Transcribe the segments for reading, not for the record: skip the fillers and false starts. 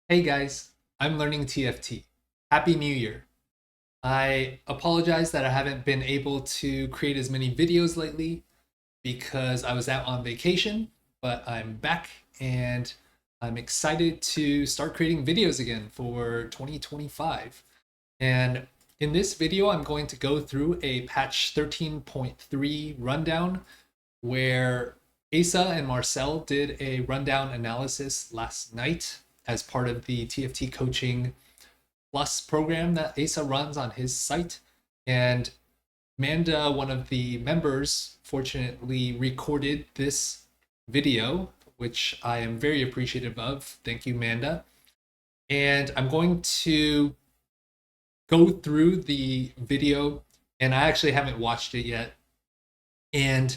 Hey guys, I'm learning TFT. Happy New Year. I apologize that I haven't been able to create as many videos lately because I was out on vacation, but I'm back and I'm excited to start creating videos again for 2025. And in this video, I'm going to go through a patch 13.3 rundown where Aesah and Marcel did a rundown analysis last night as part of the TFT Coaching Plus program that Aesah runs on his site. And Manda, one of the members, fortunately recorded this video, which I am very appreciative of. Thank you, Manda. And I'm going to go through the video, and I actually haven't watched it yet, and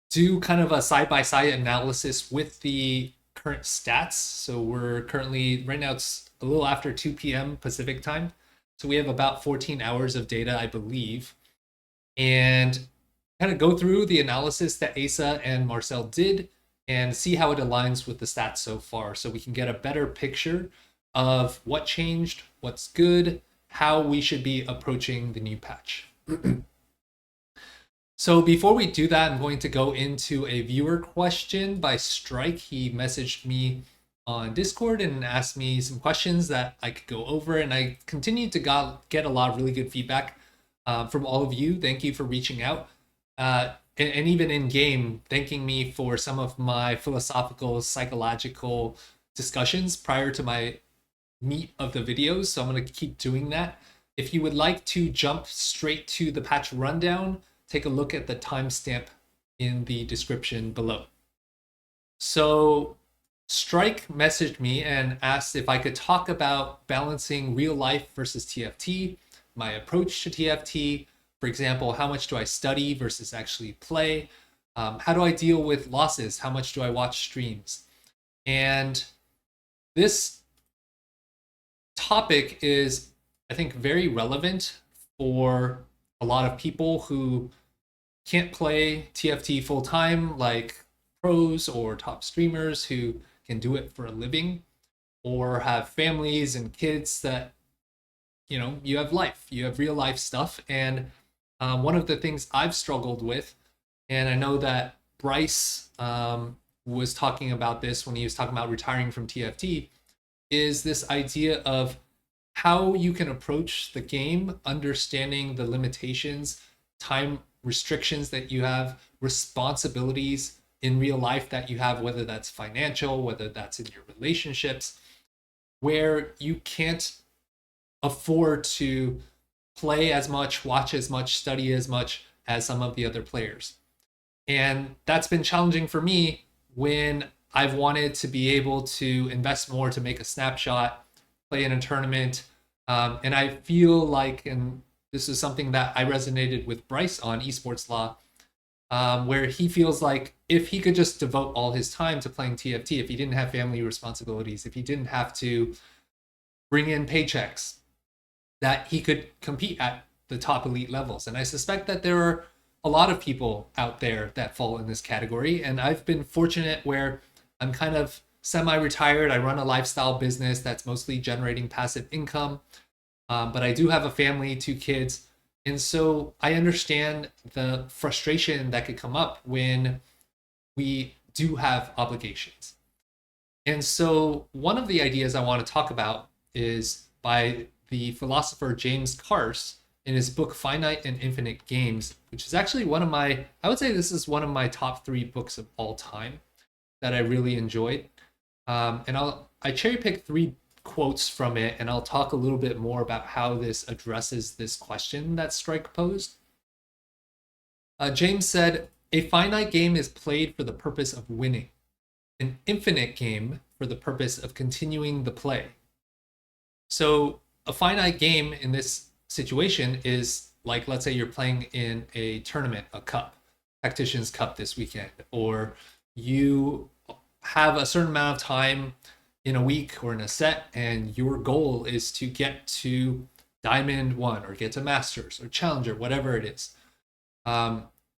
do kind of a side-by-side analysis with the current stats. So we're currently, right now it's a little after 2 p.m. Pacific time. So we have about 14 hours of data, I believe. And kind of go through the analysis that Aesah and Marcel did and see how it aligns with the stats so far so we can get a better picture of what changed, what's good, how we should be approaching the new patch. So before we do that, I'm going to go into a viewer question by Strike. He messaged me on Discord and asked me some questions that I could go over, and I continue to get a lot of really good feedback from all of you. Thank you for reaching out. And even in game, thanking me for some of my philosophical, psychological discussions prior to my meat of the videos. So I'm going to keep doing that. If you would like to jump straight to the patch rundown, take a look at the timestamp in the description below. So Strike messaged me and asked if I could talk about balancing real life versus TFT, my approach to TFT. For example, how much do I study versus actually play? How do I deal with losses? How much do I watch streams? And this topic is, I think, very relevant for a lot of people who can't play TFT full time, like pros or top streamers who can do it for a living, or have families and kids that, you have life, you have real life stuff. And one of the things I've struggled with, and I know that Bryce was talking about this when he was talking about retiring from TFT, is this idea of how you can approach the game, understanding the limitations, time restrictions that you have, responsibilities in real life that you have, whether that's financial, whether that's in your relationships, where you can't afford to play as much, watch as much, study as much as some of the other players. And that's been challenging for me when I've wanted to be able to invest more to make a snapshot, play in a tournament. And I feel like, and this is something that I resonated with Bryce on Esports Law, where he feels like if he could just devote all his time to playing TFT, if he didn't have family responsibilities, if he didn't have to bring in paychecks, that he could compete at the top elite levels. And I suspect that there are a lot of people out there that fall in this category. And I've been fortunate where I'm kind of semi-retired. I run a lifestyle business that's mostly generating passive income. But I do have a family, 2 kids. And so I understand the frustration that could come up when we do have obligations. And so one of the ideas I want to talk about is by the philosopher James Carse in his book Finite and Infinite Games, which is actually I would say this is one of my top 3 books of all time that I really enjoyed. And I cherry picked 3 quotes from it, and I'll talk a little bit more about how this addresses this question that Strike posed. James said, "A finite game is played for the purpose of winning, an infinite game for the purpose of continuing the play." So a finite game in this situation is like, let's say you're playing in a tournament, a cup, Tactician's Cup this weekend, or you have a certain amount of time in a week or in a set, and your goal is to get to Diamond 1 or get to Masters or Challenger, whatever it is.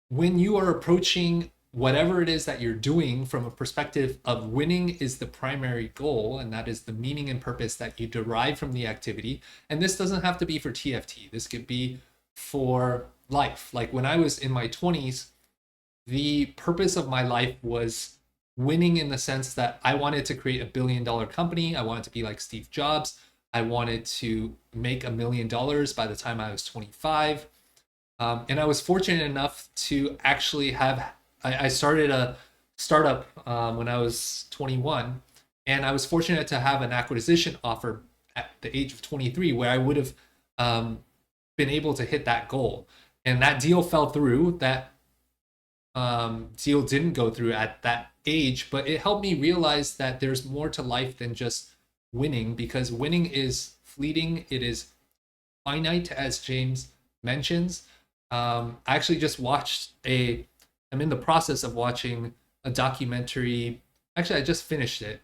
When you are approaching whatever it is that you're doing from a perspective of winning is the primary goal, and that is the meaning and purpose that you derive from the activity. And this doesn't have to be for TFT. This could be for life. Like when I was in my 20s, the purpose of my life was winning in the sense that I wanted to create a billion-dollar company. I wanted to be like Steve Jobs. I wanted to make $1 million by the time I was 25. And I was fortunate enough to actually have, I started a startup when I was 21, and I was fortunate to have an acquisition offer at the age of 23 where I would have been able to hit that goal. And that deal fell through. That deal didn't go through at that age, but it helped me realize that there's more to life than just winning, because winning is fleeting. It is finite, as James mentions. I actually just watched I'm in the process of watching a documentary. Actually, I just finished it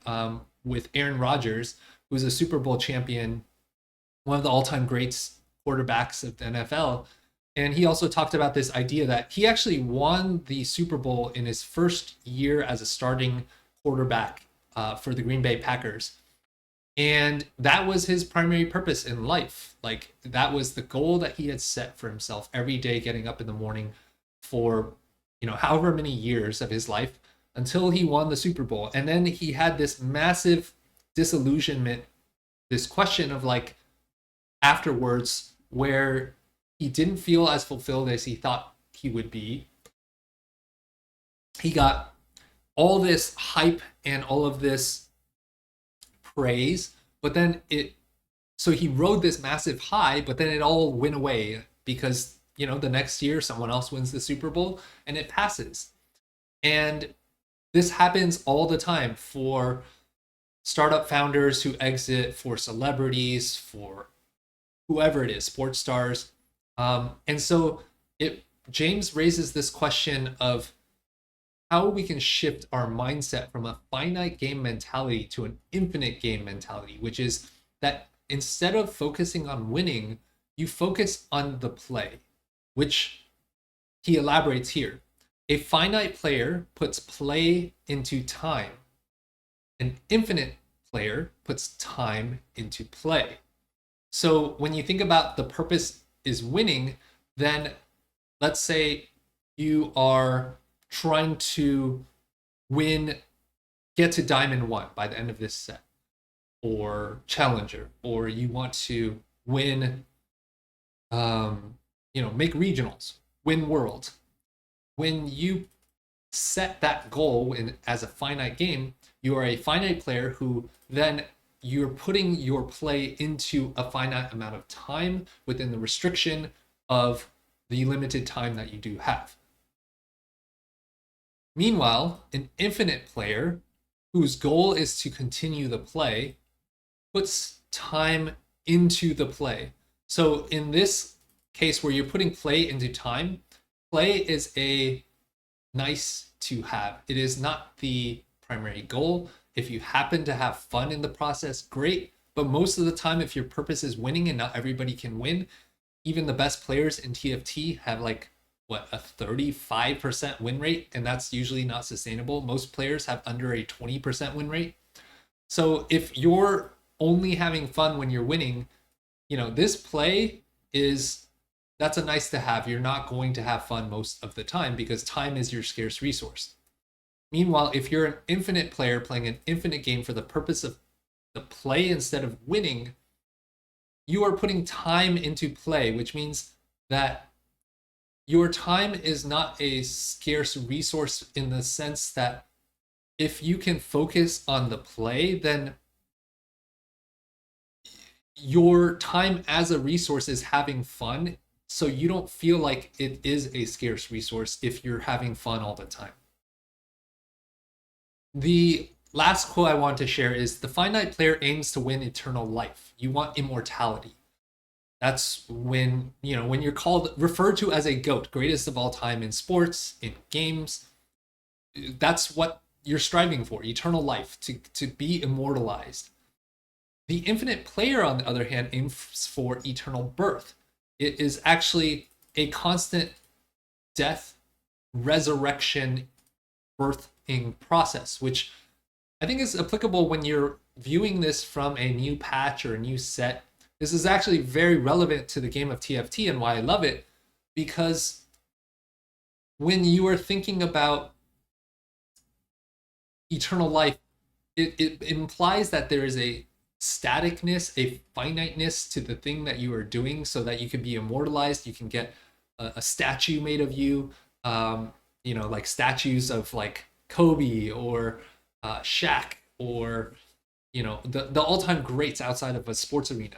with Aaron Rodgers, who's a Super Bowl champion, one of the all-time greats quarterbacks of the NFL. And he also talked about this idea that he actually won the Super Bowl in his first year as a starting quarterback for the Green Bay Packers. And that was his primary purpose in life. Like, that was the goal that he had set for himself every day, getting up in the morning for, however many years of his life until he won the Super Bowl. And then he had this massive disillusionment, this question of like afterwards, where he didn't feel as fulfilled as he thought he would be. He got all this hype and all of this praise, but then so he rode this massive high, but then it all went away because, the next year someone else wins the Super Bowl and it passes. And this happens all the time for startup founders who exit, for celebrities, for whoever it is, sports stars. And so James raises this question of how we can shift our mindset from a finite game mentality to an infinite game mentality, which is that instead of focusing on winning, you focus on the play, which he elaborates here. A finite player puts play into time. An infinite player puts time into play. So when you think about the purpose is winning, then let's say you are trying to get to Diamond 1 by the end of this set, or Challenger, or you want to win, make regionals, win Worlds. When you set that goal as a finite game, you are a finite player who then you're putting your play into a finite amount of time within the restriction of the limited time that you do have. Meanwhile, an infinite player whose goal is to continue the play puts time into the play. So in this case where you're putting play into time, play is a nice to have. It is not the primary goal. If you happen to have fun in the process, great. But most of the time, if your purpose is winning and not everybody can win, even the best players in TFT have like, a 35% win rate, and that's usually not sustainable. Most players have under a 20% win rate. So if you're only having fun when you're winning, this play that's a nice to have. You're not going to have fun most of the time because time is your scarce resource. Meanwhile, if you're an infinite player playing an infinite game for the purpose of the play instead of winning, you are putting time into play, which means that your time is not a scarce resource in the sense that if you can focus on the play, then your time as a resource is having fun. So you don't feel like it is a scarce resource if you're having fun all the time. The last quote I want to share is, the finite player aims to win eternal life. You want immortality. That's when, when you're referred to as a GOAT, greatest of all time in sports, in games, that's what you're striving for, eternal life, to be immortalized. The infinite player, on the other hand, aims for eternal birth. It is actually a constant death, resurrection birthing process, which I think is applicable when you're viewing this from a new patch or a new set. This is actually very relevant to the game of TFT and why I love it, because when you are thinking about eternal life, it implies that there is a staticness, a finiteness to the thing that you are doing, so that you can be immortalized. You can get a statue made of you, like statues of like Kobe or Shaq, or the all-time greats outside of a sports arena.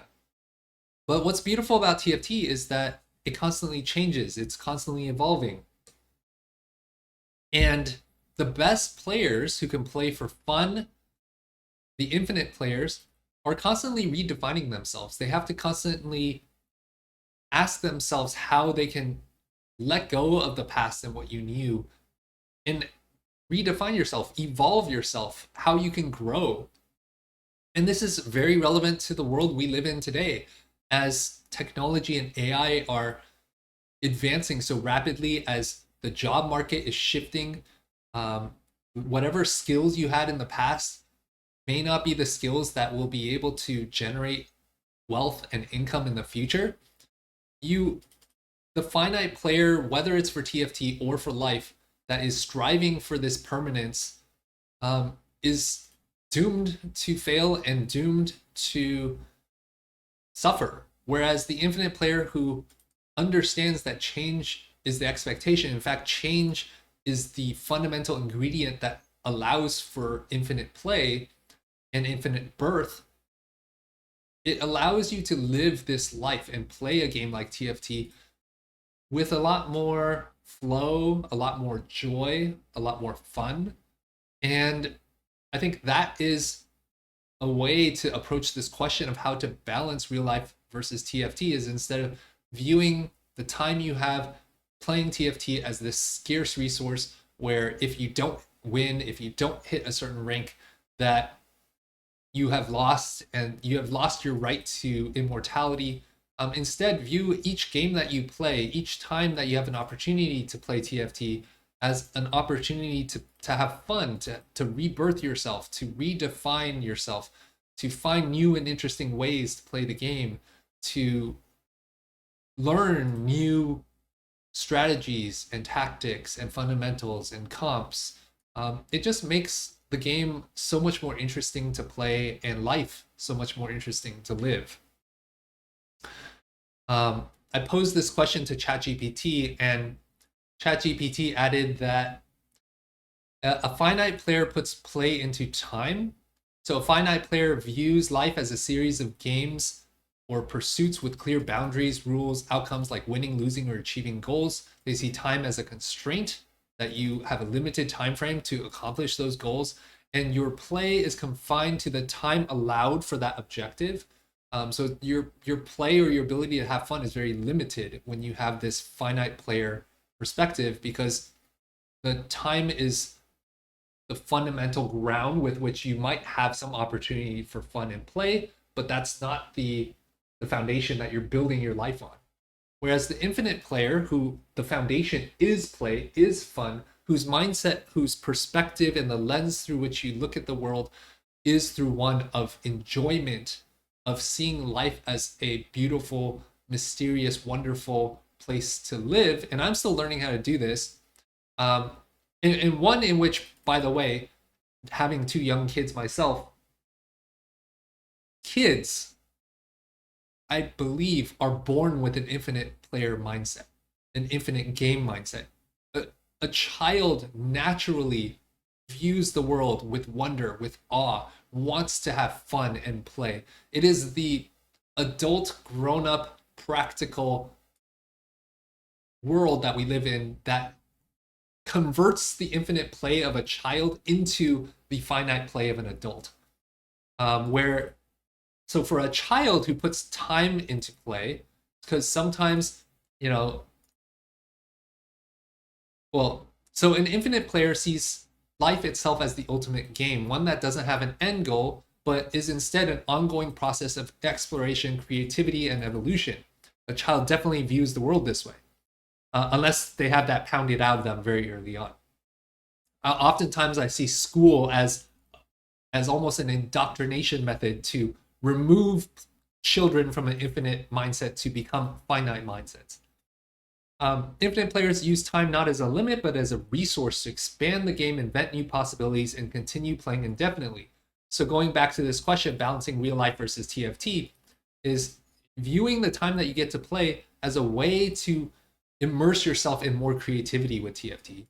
But what's beautiful about TFT is that it constantly changes. It's constantly evolving. And the best players who can play for fun, the infinite players, are constantly redefining themselves. They have to constantly ask themselves how they can let go of the past and what you knew and redefine yourself, evolve yourself, how you can grow. And this is very relevant to the world we live in today, as technology and AI are advancing so rapidly, as the job market is shifting. Whatever skills you had in the past may not be the skills that will be able to generate wealth and income in the future. The finite player, whether it's for TFT or for life, that is striving for this permanence, is doomed to fail and doomed to suffer. Whereas the infinite player who understands that change is the expectation, in fact, change is the fundamental ingredient that allows for infinite play and infinite birth, it allows you to live this life and play a game like TFT with a lot more flow, a lot more joy, a lot more fun. And I think that is a way to approach this question of how to balance real life versus TFT, is instead of viewing the time you have playing TFT as this scarce resource where if you don't win, if you don't hit a certain rank, that you have lost and you have lost your right to immortality. Instead, view each game that you play, each time that you have an opportunity to play TFT, as an opportunity to have fun, to rebirth yourself, to redefine yourself, to find new and interesting ways to play the game, to learn new strategies and tactics and fundamentals and comps. It just makes the game so much more interesting to play and life so much more interesting to live. I posed this question to ChatGPT, and ChatGPT added that a finite player puts play into time. So a finite player views life as a series of games or pursuits with clear boundaries, rules, outcomes like winning, losing, or achieving goals. They see time as a constraint, that you have a limited time frame to accomplish those goals, and your play is confined to the time allowed for that objective. So your play or your ability to have fun is very limited when you have this finite player perspective, because the time is the fundamental ground with which you might have some opportunity for fun and play, but that's not the foundation that you're building your life on. Whereas the infinite player, who the foundation is play, is fun, whose mindset, whose perspective, and the lens through which you look at the world is through one of enjoyment, of seeing life as a beautiful, mysterious, wonderful place to live. And I'm still learning how to do this. And one in which, by the way, having 2 young kids myself, kids, I believe, are born with an infinite player mindset, an infinite game mindset. A child naturally views the world with wonder, with awe, wants to have fun and play. It is the adult, grown-up, practical world that we live in that converts the infinite play of a child into the finite play of an adult. So for a child who puts time into play, because sometimes, so an infinite player sees life itself as the ultimate game, one that doesn't have an end goal, but is instead an ongoing process of exploration, creativity, and evolution. A child definitely views the world this way, unless they have that pounded out of them very early on. Oftentimes I see school as almost an indoctrination method to remove children from an infinite mindset to become finite mindsets. Infinite players use time not as a limit, but as a resource to expand the game, invent new possibilities, and continue playing indefinitely. So going back to this question, balancing real life versus TFT, is viewing the time that you get to play as a way to immerse yourself in more creativity with TFT.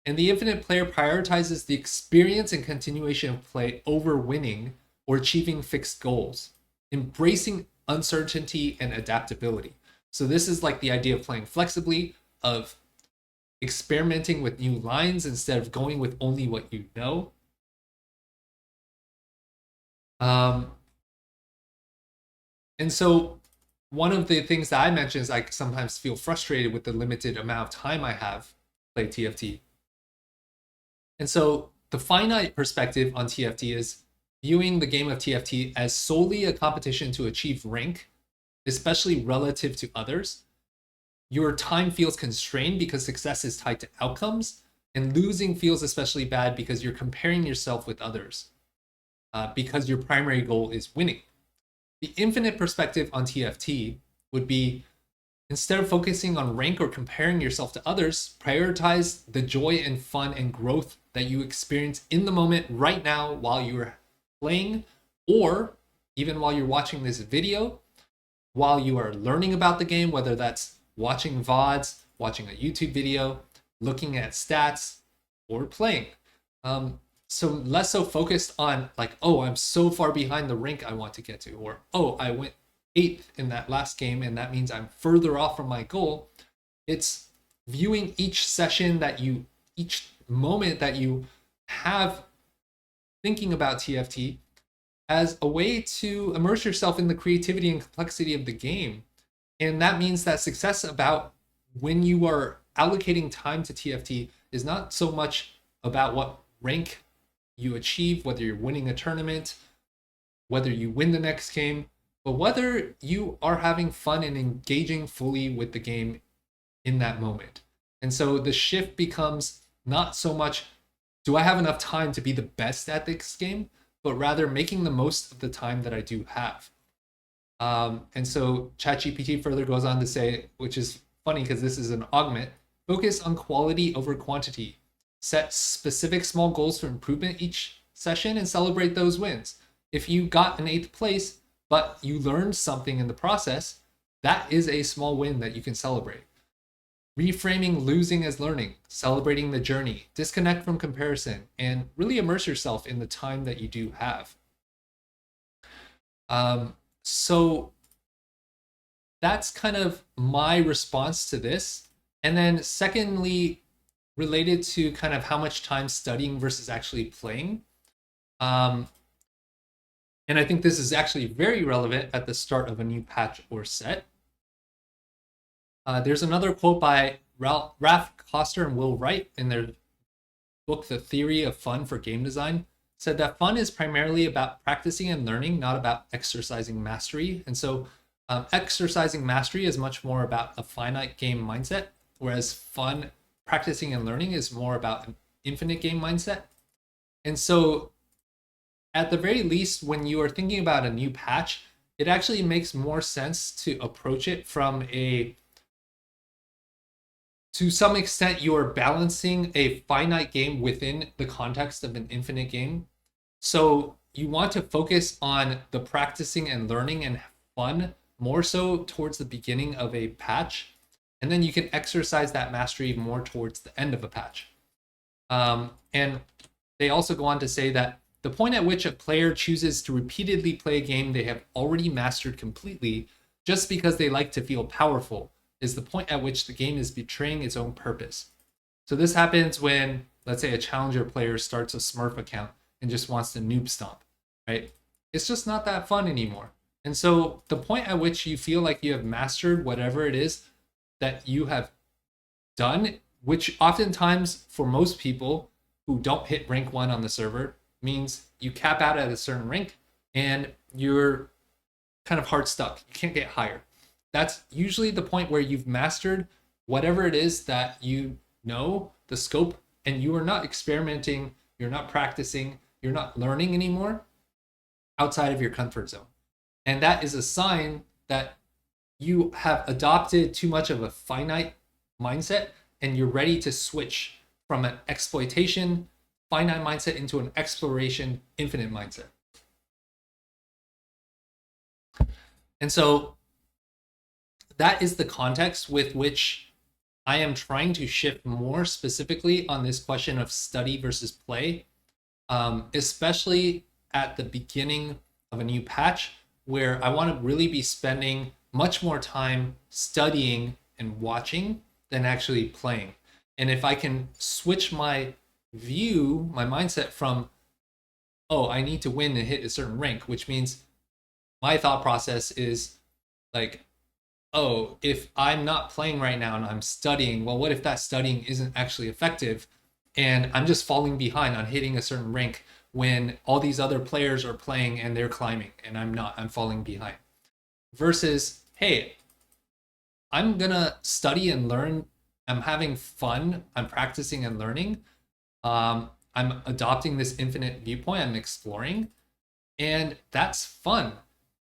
And the infinite player prioritizes the experience and continuation of play over winning or achieving fixed goals, embracing uncertainty and adaptability. So this is like the idea of playing flexibly, of experimenting with new lines instead of going with only what you know. And so one of the things that I mentioned is I sometimes feel frustrated with the limited amount of time I have to play TFT. And so the finite perspective on TFT is viewing the game of TFT as solely a competition to achieve rank, especially relative to others. Your time feels constrained because success is tied to outcomes, and losing feels especially bad because you're comparing yourself with others, because your primary goal is winning. The infinite perspective on TFT would be, instead of focusing on rank or comparing yourself to others, prioritize the joy and fun and growth that you experience in the moment right now while you're playing, or even while you're watching this video, while you are learning about the game, whether that's watching VODs, watching a YouTube video, looking at stats, or playing. So less so focused on like, oh, I'm so far behind the rank I want to get to, or oh, I went 8th in that last game and that means I'm further off from my goal. It's viewing each session each moment that you have thinking about TFT as a way to immerse yourself in the creativity and complexity of the game. And that means that success about when you are allocating time to TFT is not so much about what rank you achieve, whether you're winning a tournament, whether you win the next game, but whether you are having fun and engaging fully with the game in that moment. And so the shift becomes not so much, do I have enough time to be the best at this game, but rather making the most of the time that I do have. And so ChatGPT further goes on to say, which is funny because this is an augment, focus on quality over quantity. Set specific small goals for improvement each session and celebrate those wins. If you got an 8th place, but you learned something in the process, that is a small win that you can celebrate. Reframing losing as learning, celebrating the journey, disconnect from comparison, and really immerse yourself in the time that you do have. So that's kind of my response to this. And then secondly, related to kind of how much time studying versus actually playing. And I think this is actually very relevant at the start of a new patch or set. There's another quote by Ralph Koster and Will Wright in their book, The Theory of Fun for Game Design, said that fun is primarily about practicing and learning, not about exercising mastery. And so exercising mastery is much more about a finite game mindset, whereas fun, practicing and learning is more about an infinite game mindset. And so at the very least, when you are thinking about a new patch, it actually makes more sense to approach it from to some extent, you are balancing a finite game within the context of an infinite game. So you want to focus on the practicing and learning and fun more so towards the beginning of a patch. And then you can exercise that mastery more towards the end of a patch. And they also go on to say that the point at which a player chooses to repeatedly play a game they have already mastered completely just because they like to feel powerful is the point at which the game is betraying its own purpose. So this happens when, let's say, a challenger player starts a Smurf account and just wants to noob stomp, right? It's just not that fun anymore. And so the point at which you feel like you have mastered whatever it is that you have done, which oftentimes for most people who don't hit rank 1 on the server means you cap out at a certain rank and you're kind of hard stuck. You can't get higher. That's usually the point where you've mastered whatever it is that you know, the scope and you are not experimenting, you're not practicing, you're not learning anymore outside of your comfort zone. And that is a sign that you have adopted too much of a finite mindset and you're ready to switch from an exploitation finite mindset into an exploration infinite mindset. And so that is the context with which I am trying to shift more specifically on this question of study versus play, especially at the beginning of a new patch, where I want to really be spending much more time studying and watching than actually playing. And if I can switch my view, my mindset from, oh, I need to win and hit a certain rank, which means my thought process is like, oh, if I'm not playing right now and I'm studying, well, what if that studying isn't actually effective and I'm just falling behind on hitting a certain rank when all these other players are playing and they're climbing and I'm not, I'm falling behind. Versus, hey, I'm gonna study and learn. I'm having fun. I'm practicing and learning. I'm adopting this infinite viewpoint. I'm exploring, and that's fun.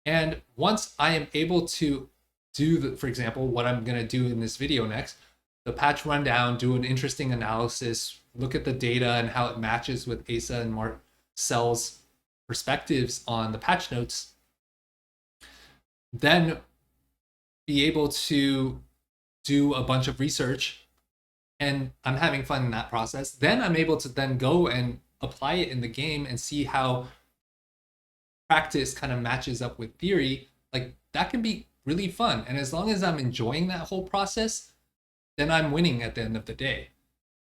And once I am able to do the, for example, what I'm gonna do in this video next, the patch rundown, do an interesting analysis, look at the data and how it matches with Aesah and Marcel's perspectives on the patch notes, then be able to do a bunch of research, and I'm having fun in that process. Then I'm able to then go and apply it in the game and see how practice kind of matches up with theory. Like, that can be really fun. And as long as I'm enjoying that whole process, then I'm winning at the end of the day.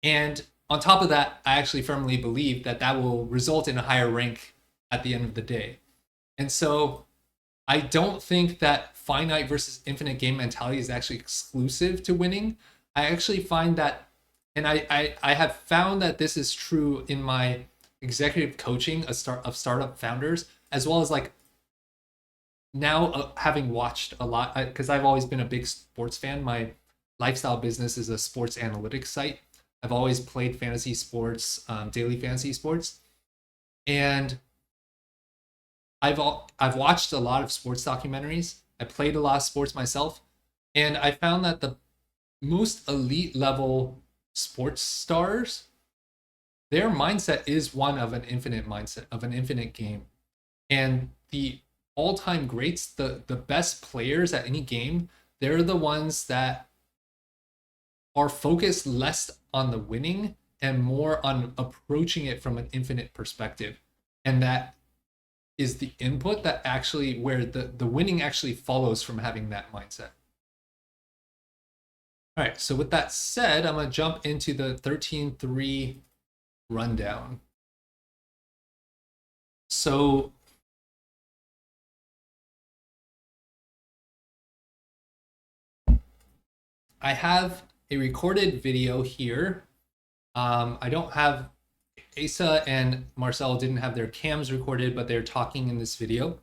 And on top of that, I actually firmly believe that that will result in a higher rank at the end of the day. And so I don't think that finite versus infinite game mentality is actually exclusive to winning. I actually find that, and I have found that this is true in my executive coaching of startup founders, as well as like now having watched a lot, because I've always been a big sports fan. My lifestyle business is a sports analytics site. I've always played fantasy sports, daily fantasy sports, and I've watched a lot of sports documentaries. I played a lot of sports myself, and I found that the most elite level sports stars, their mindset is one of an infinite mindset, of an infinite game. And the all-time greats, the best players at any game, they're the ones that are focused less on the winning and more on approaching it from an infinite perspective. And that is the input that actually, where the winning actually follows from having that mindset. All right, so with that said, I'm going to jump into the 13.3 rundown. So I have a recorded video here. I don't have, Aesah and Marcel didn't have their cams recorded, but they're talking in this video.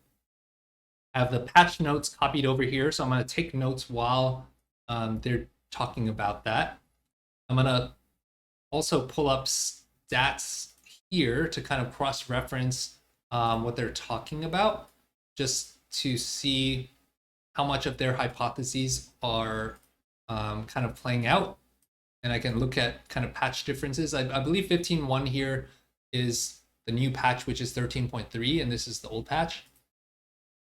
I have the patch notes copied over here, so I'm going to take notes while they're talking about that. I'm going to also pull up stats here to kind of cross-reference what they're talking about, just to see how much of their hypotheses are kind of playing out. And I can look at kind of patch differences. I believe 15.1 here is the new patch, which is 13.3, and this is the old patch.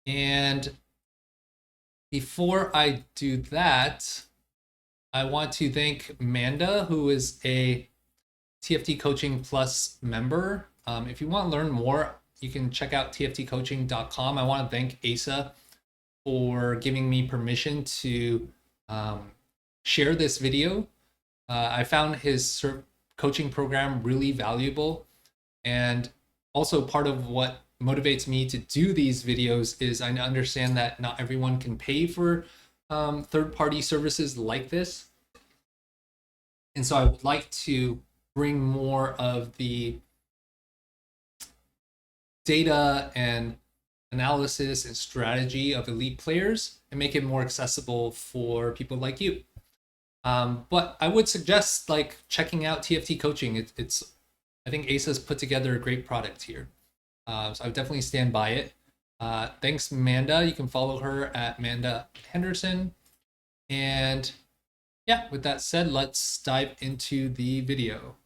And before I do that, I want to thank Manda, who is a TFT Coaching Plus member. If you want to learn more, you can check out tftcoaching.com. I want to thank Aesah for giving me permission to share this video. I found his coaching program really valuable. And also part of what motivates me to do these videos is I understand that not everyone can pay for third-party services like this. And so I would like to bring more of the data and analysis and strategy of elite players and make it more accessible for people like you. But I would suggest like checking out TFT coaching. It's I think Aesah's put together a great product here. So I would definitely stand by it. Thanks, Manda. You can follow her at Manda Henderson. And yeah, with that said, let's dive into the video.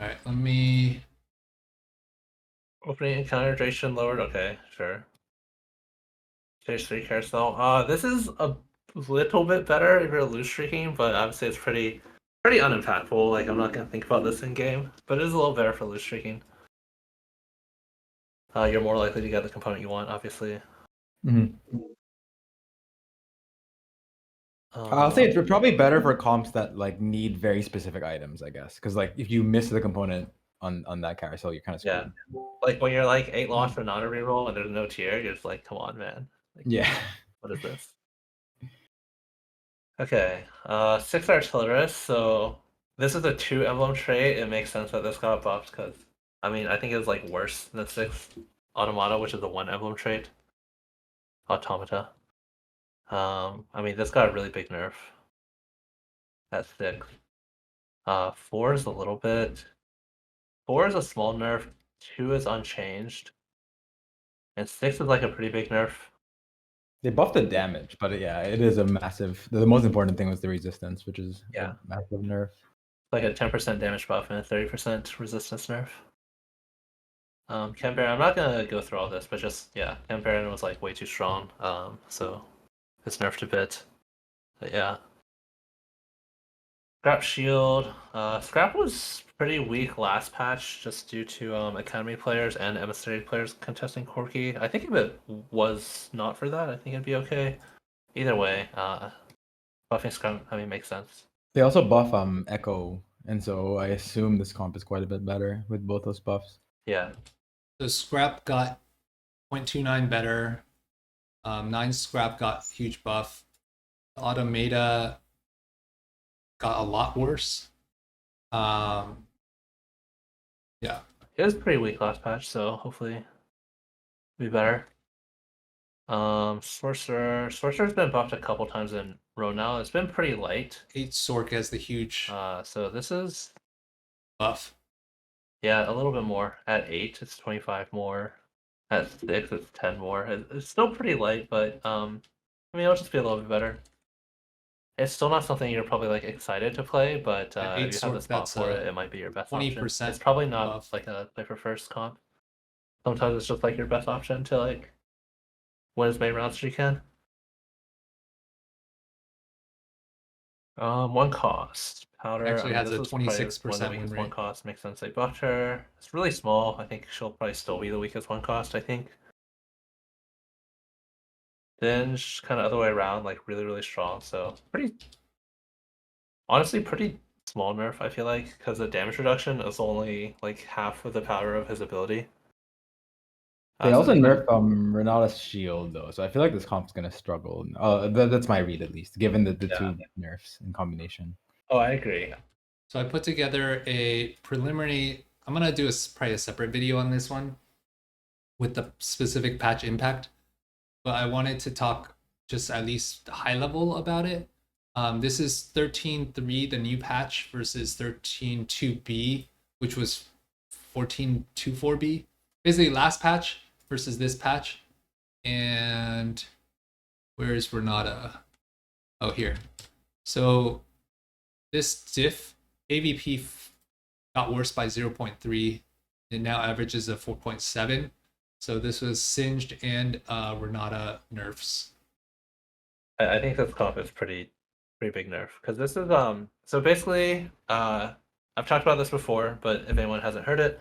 All right, let me. Opening encounter duration lowered. Okay, sure. Stage 3 carousel. This is a little bit better if you're loose streaking, but obviously it's pretty unimpactful. Like I'm not gonna think about this in game, but it is a little better for loose streaking. You're more likely to get the component you want, obviously. Mm-hmm. I'll say it's probably better for comps that like need very specific items, I guess, because like if you miss the component on that carousel, you're kind of screwed. Yeah, like when you're like 8 lost for not a reroll and there's no tier, you're just like, come on, man. Like, yeah. What is this? Okay, 6 artillerist. So this is a 2 emblem trait. It makes sense that this got buffed because I mean I think it was like worse than 6 automata, which is a 1 emblem trait. Automata. I mean this got a really big nerf. At 6. 4 is a little bit. 4 is a small nerf. 2 is unchanged. And 6 is like a pretty big nerf. They buffed the damage, but yeah, it is a massive. The most important thing was the resistance, which is a massive nerf. Like a 10% damage buff and a 30% resistance nerf. Ken Baron, I'm not gonna go through all this, but just yeah, Ken Baron was like way too strong. So it's nerfed a bit. But yeah. Scrap Shield. Scrap was pretty weak last patch just due to Academy players and Emissary players contesting Corki. I think if it was not for that, I think it'd be okay. Either way, buffing Scrap, I mean, makes sense. They also buff Echo, and so I assume this comp is quite a bit better with both those buffs. Yeah. So Scrap got 0.29 better. 9 Scrap got huge buff. Automata got a lot worse. Yeah. It was pretty weak last patch, so hopefully it'll be better. Sorcerer's been buffed a couple times in row now. It's been pretty light. 8 Sork has the huge So this is buff. Yeah, a little bit more. At 8, it's 25 more. At 6, it's 10 more. It's still pretty light, but I mean, it'll just be a little bit better. It's still not something you're probably like excited to play, but if you have the spot for it, it might be your best 20%. option. It's probably not like a play for first comp. Sometimes it's just like your best option to like win as many rounds as you can. One cost. Powder Actually has a this is 26% win win rate. rate. One cost makes sense. They buffed her. It's really small. I think she'll probably still be the weakest one cost. I think. Then kind of other way around, like really strong. So honestly pretty small nerf. I feel like because the damage reduction is only like half of the power of his ability. They also nerfed Renata's shield though, so I feel like this comp's gonna struggle. That's my read at least, given the two nerfs in combination. Oh, I agree. So I put together a preliminary. I'm gonna do probably a separate video on this one with the specific patch impact, but I wanted to talk just at least high level about it. This is 13.3, the new patch, versus 13.2b, which was 14.24b. Basically, last patch versus this patch. And where is Renata? Oh, here. So this diff, AVP got worse by 0.3. It now averages a 4.7. So this was Singed and Renata nerfs. I think this comp is pretty big nerf because this is so basically I've talked about this before, but if anyone hasn't heard it,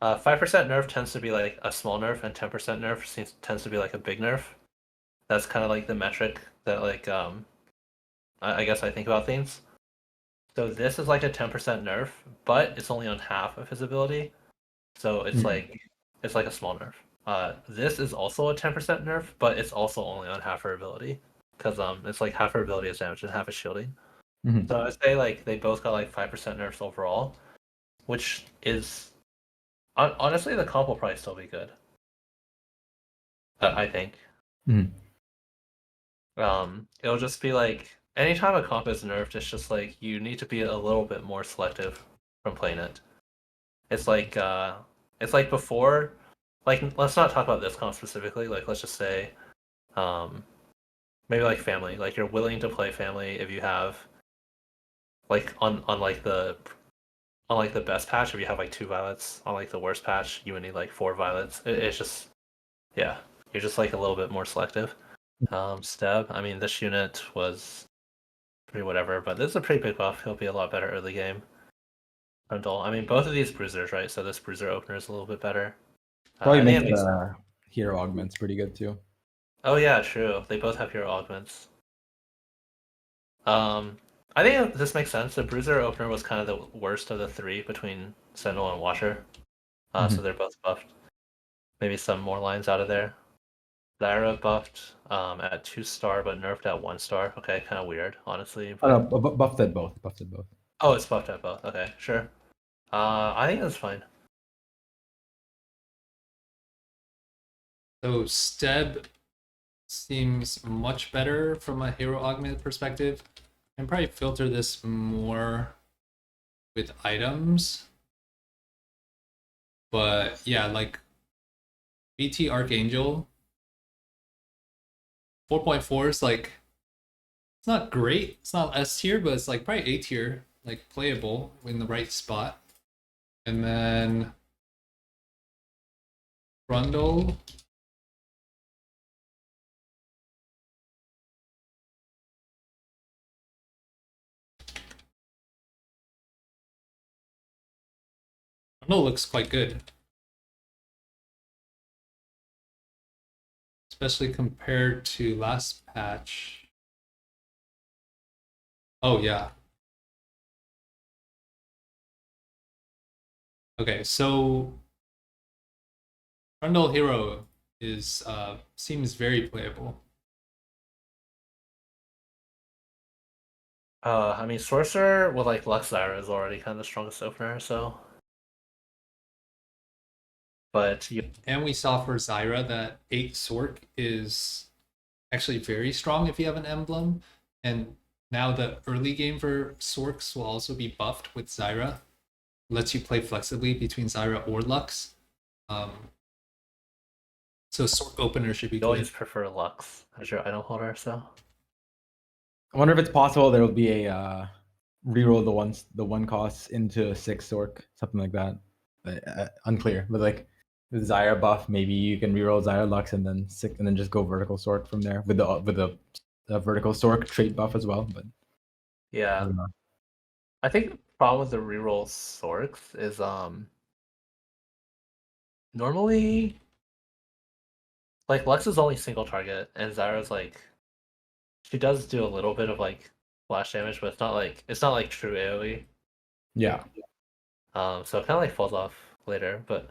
5% nerf tends to be like a small nerf, and 10% nerf tends to be like a big nerf. That's kind of like the metric that like I guess I think about things. So this is like a 10% nerf, but it's only on half of his ability. So it's like a small nerf. This is also a 10% nerf, but it's also only on half her ability. Because it's like half her ability is damage and half is shielding. So I would say like they both got like 5% nerfs overall, which is honestly the comp will probably still be good. I think. Mhm. It'll just be like anytime a comp is nerfed, it's just like you need to be a little bit more selective from playing it. It's like before, like let's not talk about this comp specifically. Like let's just say, um, maybe like family. Like you're willing to play family if you have like on like the best patch if you have like 2 violets. On like the worst patch, you would need like 4 violets. It's just yeah, you're just like a little bit more selective. Steb. I mean, this unit was pretty whatever, but this is a pretty big buff. He'll be a lot better early game. Brundle. I mean, both of these bruisers, right? So this bruiser opener is a little bit better. Probably I think makes it makes. the hero augments pretty good too. Oh yeah, true. They both have hero augments. Um, I think this makes sense. The bruiser opener was kind of the worst of the three between Sentinel and Watcher. So they're both buffed. Maybe some more lines out of there. Zyra buffed at 2-star, but nerfed at 1-star. Okay, kind of weird, honestly. Oh, But... no, buffed at both. Buffed at both. Oh, it's buffed at both. Okay, sure. I think that's fine. So Steb seems much better from a hero augment perspective. And probably filter this more with items. But yeah, like BT Archangel 4.4 is like, it's not great. It's not S tier, but it's like probably A tier, like playable in the right spot. And then Brundle. Brundle looks quite good. Especially compared to last patch. Oh yeah. Okay, so Brundle Hero is seems very playable. I mean, Sorcerer with like Lux Zyra is already kind of the strongest opener, so. But you... And we saw for Zyra that 8 Sork is actually very strong if you have an emblem. And now the early game for Sorks will also be buffed with Zyra. Lets you play flexibly between Zyra or Lux. So Sork opener should be you always good. prefer Lux as your item holder, so. I wonder if it's possible there will be a reroll the one costs into 6 Sork, something like that. Unclear, but like the Zyra buff, maybe you can reroll Zyra Lux and then just go vertical Sork from there with the vertical Sork trait buff as well. But Yeah, I think the problem with the reroll Sorks is normally like Lux is only single target, and Zyra's like she does do a little bit of like flash damage, but it's not like true AoE. yeah, So it kind of like falls off later, but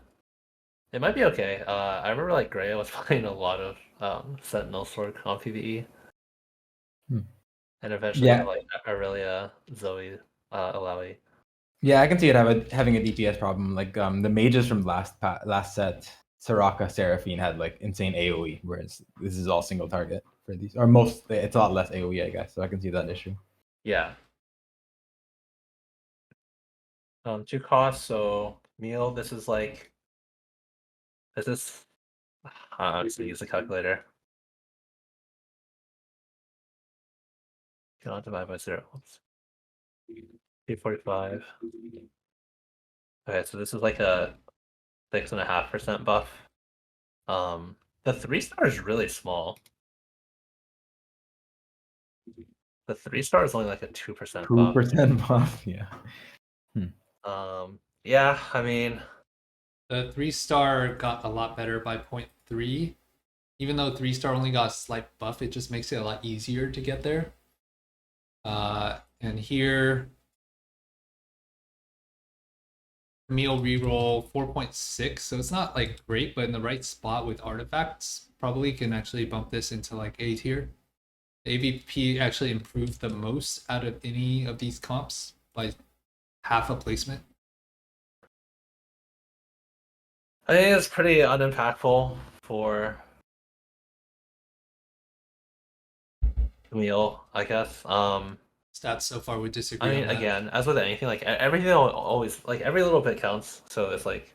it might be okay. I remember like Greya was playing a lot of Sentinel Sword on PvE, and eventually yeah, like Aurelia, Zoe, Alawi. yeah. I can see it having a DPS problem. Like the mages from last set, Soraka, Seraphine had like insane AOE, whereas this is all single target for these, or most. It's a lot less AOE, I guess. So I can see that issue. Yeah. 2 costs. So meal. This is like. This is. I'm just gonna use the calculator. Cannot divide by 0. 245. Okay, so this is like a 6.5% buff. The 3-star is really small. The 3-star is only like a 2% buff. 2% buff, yeah. Yeah, I mean, The 3-star got a lot better by 0.3. Even though 3-star only got a slight buff, it just makes it a lot easier to get there. And here, meal reroll 4.6, so it's not like great, but in the right spot with artifacts, probably can actually bump this into like A tier. The AVP actually improved the most out of any of these comps by half a placement. I think it's pretty unimpactful for Camille, I guess. Stats so far would disagree I on mean, that. again, as with anything, like everything always like every little bit counts. So it's like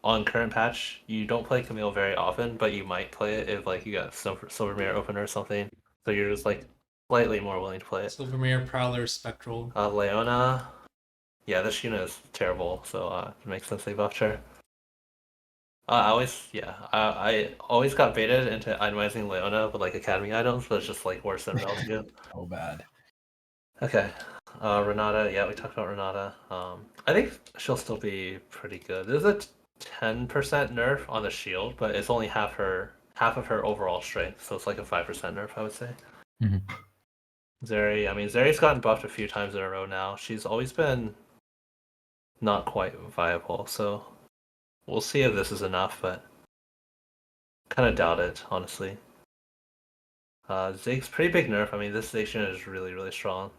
on current patch, you don't play Camille very often, but you might play it if like you got Silver Mirror open or something. So you're just like slightly more willing to play it. Silvermere, Prowler, Spectral. Leona, yeah, this unit is terrible, so it makes sense they buffed her. I always got baited into itemizing Leona with like Academy items, but it's just like worse than Rel's. So bad. Okay. Renata, yeah, we talked about Renata. I think she'll still be pretty good. There's a 10% nerf on the shield, but it's only half of her overall strength, so it's like a 5% nerf, I would say. Mhm. Zeri, I mean, Zeri's gotten buffed a few times in a row now. She's always been not quite viable, so we'll see if this is enough, but kind of doubt it, honestly. Zig's pretty big nerf. I mean, this station is really, really strong,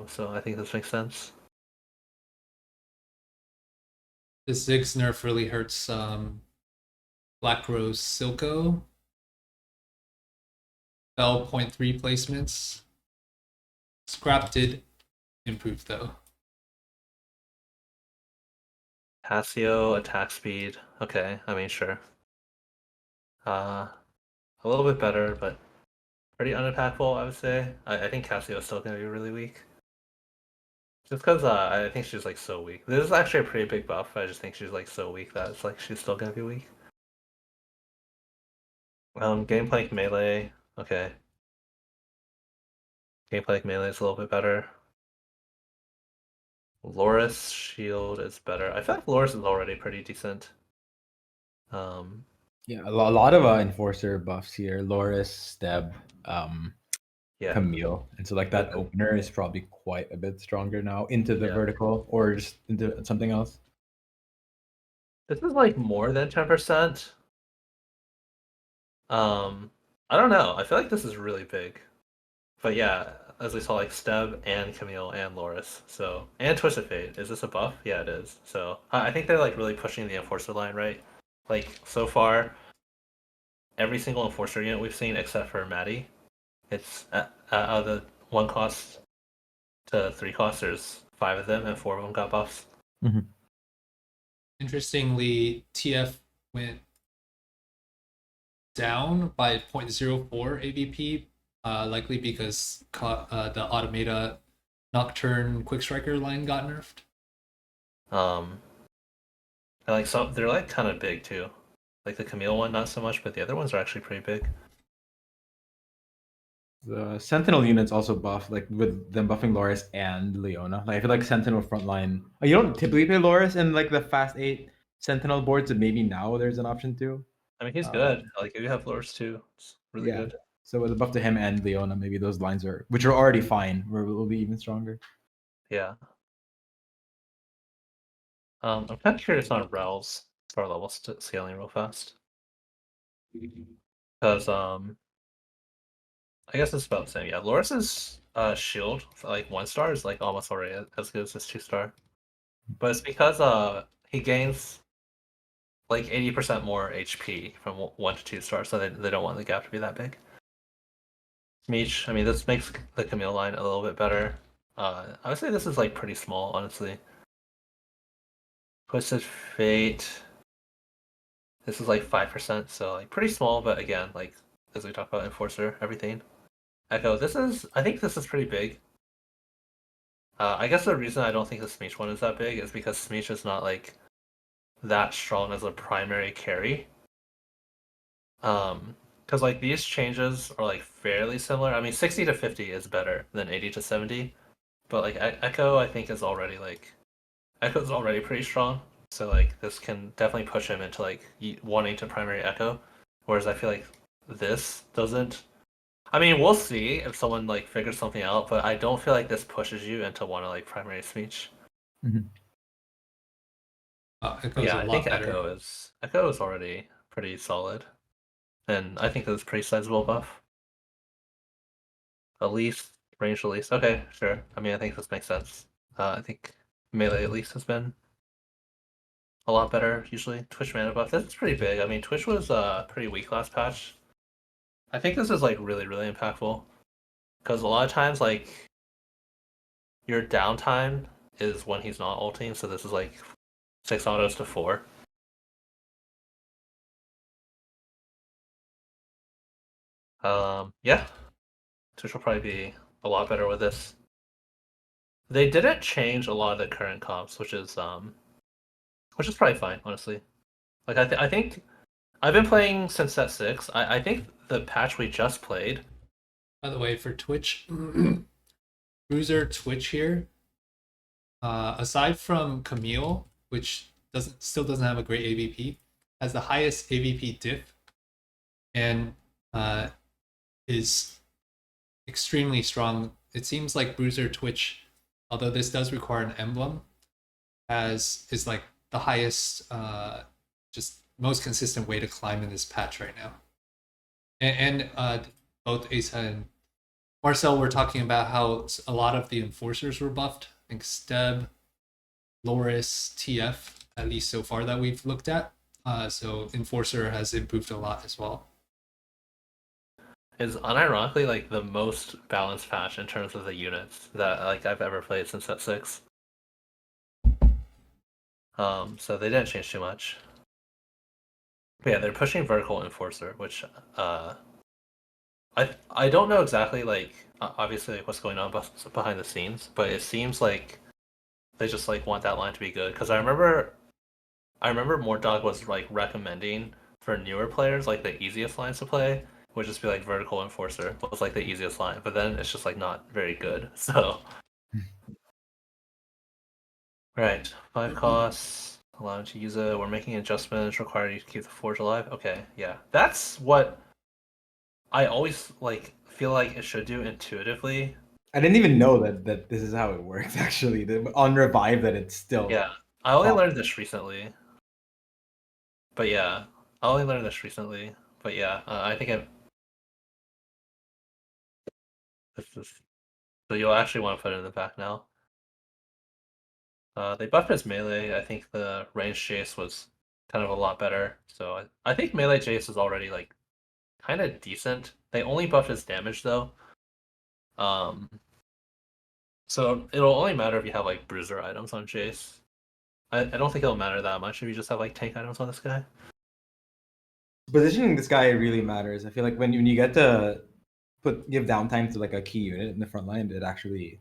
so I think this makes sense. This Ziggs nerf really hurts Black Rose Silco. Fell 0.3 placements. Scrap did improve though. Casio, attack speed. Okay, I mean, sure. A little bit better, but pretty unimpactful, I would say. I think Casio is still going to be really weak. Just because I think she's like so weak. This is actually a pretty big buff. I just think she's like so weak that it's like she's still going to be weak. Gangplank melee. Okay. Gangplank melee is a little bit better. Loris shield is better. I feel like Loris is already pretty decent. Yeah, a lot of enforcer buffs here. Loris, Steb, Yeah. Camille, and so like that opener is probably quite a bit stronger now into the vertical or just into something else. This is like more than 10%. I don't know. I feel like this is really big. But yeah, as we saw, like Steb and Camille and Loris. So and Twisted Fate. Is this a buff? Yeah, it is. So I think they're like really pushing the enforcer line, right? Like so far, every single enforcer unit we've seen except for Maddie, it's out of the 1 cost to 3 cost. There's 5 of them, and 4 of them got buffs. Mm-hmm. Interestingly, TF went down by 0.04 AVP, likely because the Automata Nocturne Quick Striker line got nerfed. And like some, they're like kind of big too. Like the Camille one, not so much, but the other ones are actually pretty big. The Sentinel units also buff, like with them buffing Loris and Leona. Like I feel like Sentinel frontline. You don't typically play Loris in like the fast 8 Sentinel boards, but maybe now there's an option too. I mean, he's good. Like if you have Loris too, it's really good. So with a buff to him and Leona, maybe those lines which are already fine, will be even stronger. Yeah. I'm kind of curious on Rel's star level scaling real fast. Because I guess it's about the same. Yeah, Loris's shield for like 1 star is like almost already as good as his 2 star. But it's because he gains like 80% more HP from 1 to 2 stars, so they don't want the gap to be that big. Smeech, I mean, this makes the Camille line a little bit better. I would say this is like pretty small, honestly. Twisted Fate. This is like 5%, so like pretty small, but again, like as we talk about Enforcer, everything. Echo, I think this is pretty big. I guess the reason I don't think the Smeech one is that big is because Smeech is not like that strong as a primary carry. Because like these changes are like fairly similar. I mean, 60 to 50 is better than 80 to 70, but like Echo, I think is already like Echo's already pretty strong. So like this can definitely push him into like wanting to primary Echo, whereas I feel like this doesn't. I mean, we'll see if someone like figures something out, but I don't feel like this pushes you into want to like primary Smeech. Mm-hmm. Yeah, I think Echo is already pretty solid, and I think it's pretty sizable buff. Elise, range Elise. Okay, sure. I mean, I think this makes sense. I think melee Elise has been a lot better usually. Twitch mana buff. This is pretty big. I mean, Twitch was pretty weak last patch. I think this is like really, really impactful. because a lot of times like your downtime is when he's not ulting, so this is like 6 autos to 4. Yeah, Twitch will probably be a lot better with this. They didn't change a lot of the current comps, which is probably fine, honestly. Like I think I've been playing since set 6. I think the patch we just played. By the way, for Twitch, Bruiser Twitch here, aside from Camille, which still doesn't have a great AVP, has the highest AVP diff, and is extremely strong. It seems like Bruiser Twitch, although this does require an emblem, is like the highest, just most consistent way to climb in this patch right now. And both Aesah and Marcel were talking about how a lot of the enforcers were buffed. I think Steb, Loris, TF, at least so far that we've looked at. So enforcer has improved a lot as well. Is unironically like the most balanced patch in terms of the units that like I've ever played since set 6. So they didn't change too much. But yeah, they're pushing vertical enforcer, which I don't know exactly like obviously like, what's going on behind the scenes, but it seems like they just like want that line to be good. Because I remember Mortdog was like recommending for newer players like the easiest lines to play would just be like vertical enforcer was like the easiest line, but then it's just like not very good. So right, 5 costs, allowing to use it. We're making adjustments required you to keep the forge alive. Okay, yeah, that's what I always like feel like it should do intuitively. I didn't even know that this is how it works. Actually, on revive that it's still. Yeah, I only learned this recently. But yeah, I only learned this recently. But yeah, I think it. So you'll actually want to put it in the back now. They buffed his melee. I think the range chase was kind of a lot better. So I think melee chase is already like kind of decent. They only buffed his damage though. So it'll only matter if you have like bruiser items on chase. I don't think it'll matter that much if you just have like tank items on this guy. Positioning this guy really matters. I feel like when you get to give downtime to like a key unit in the front line, it actually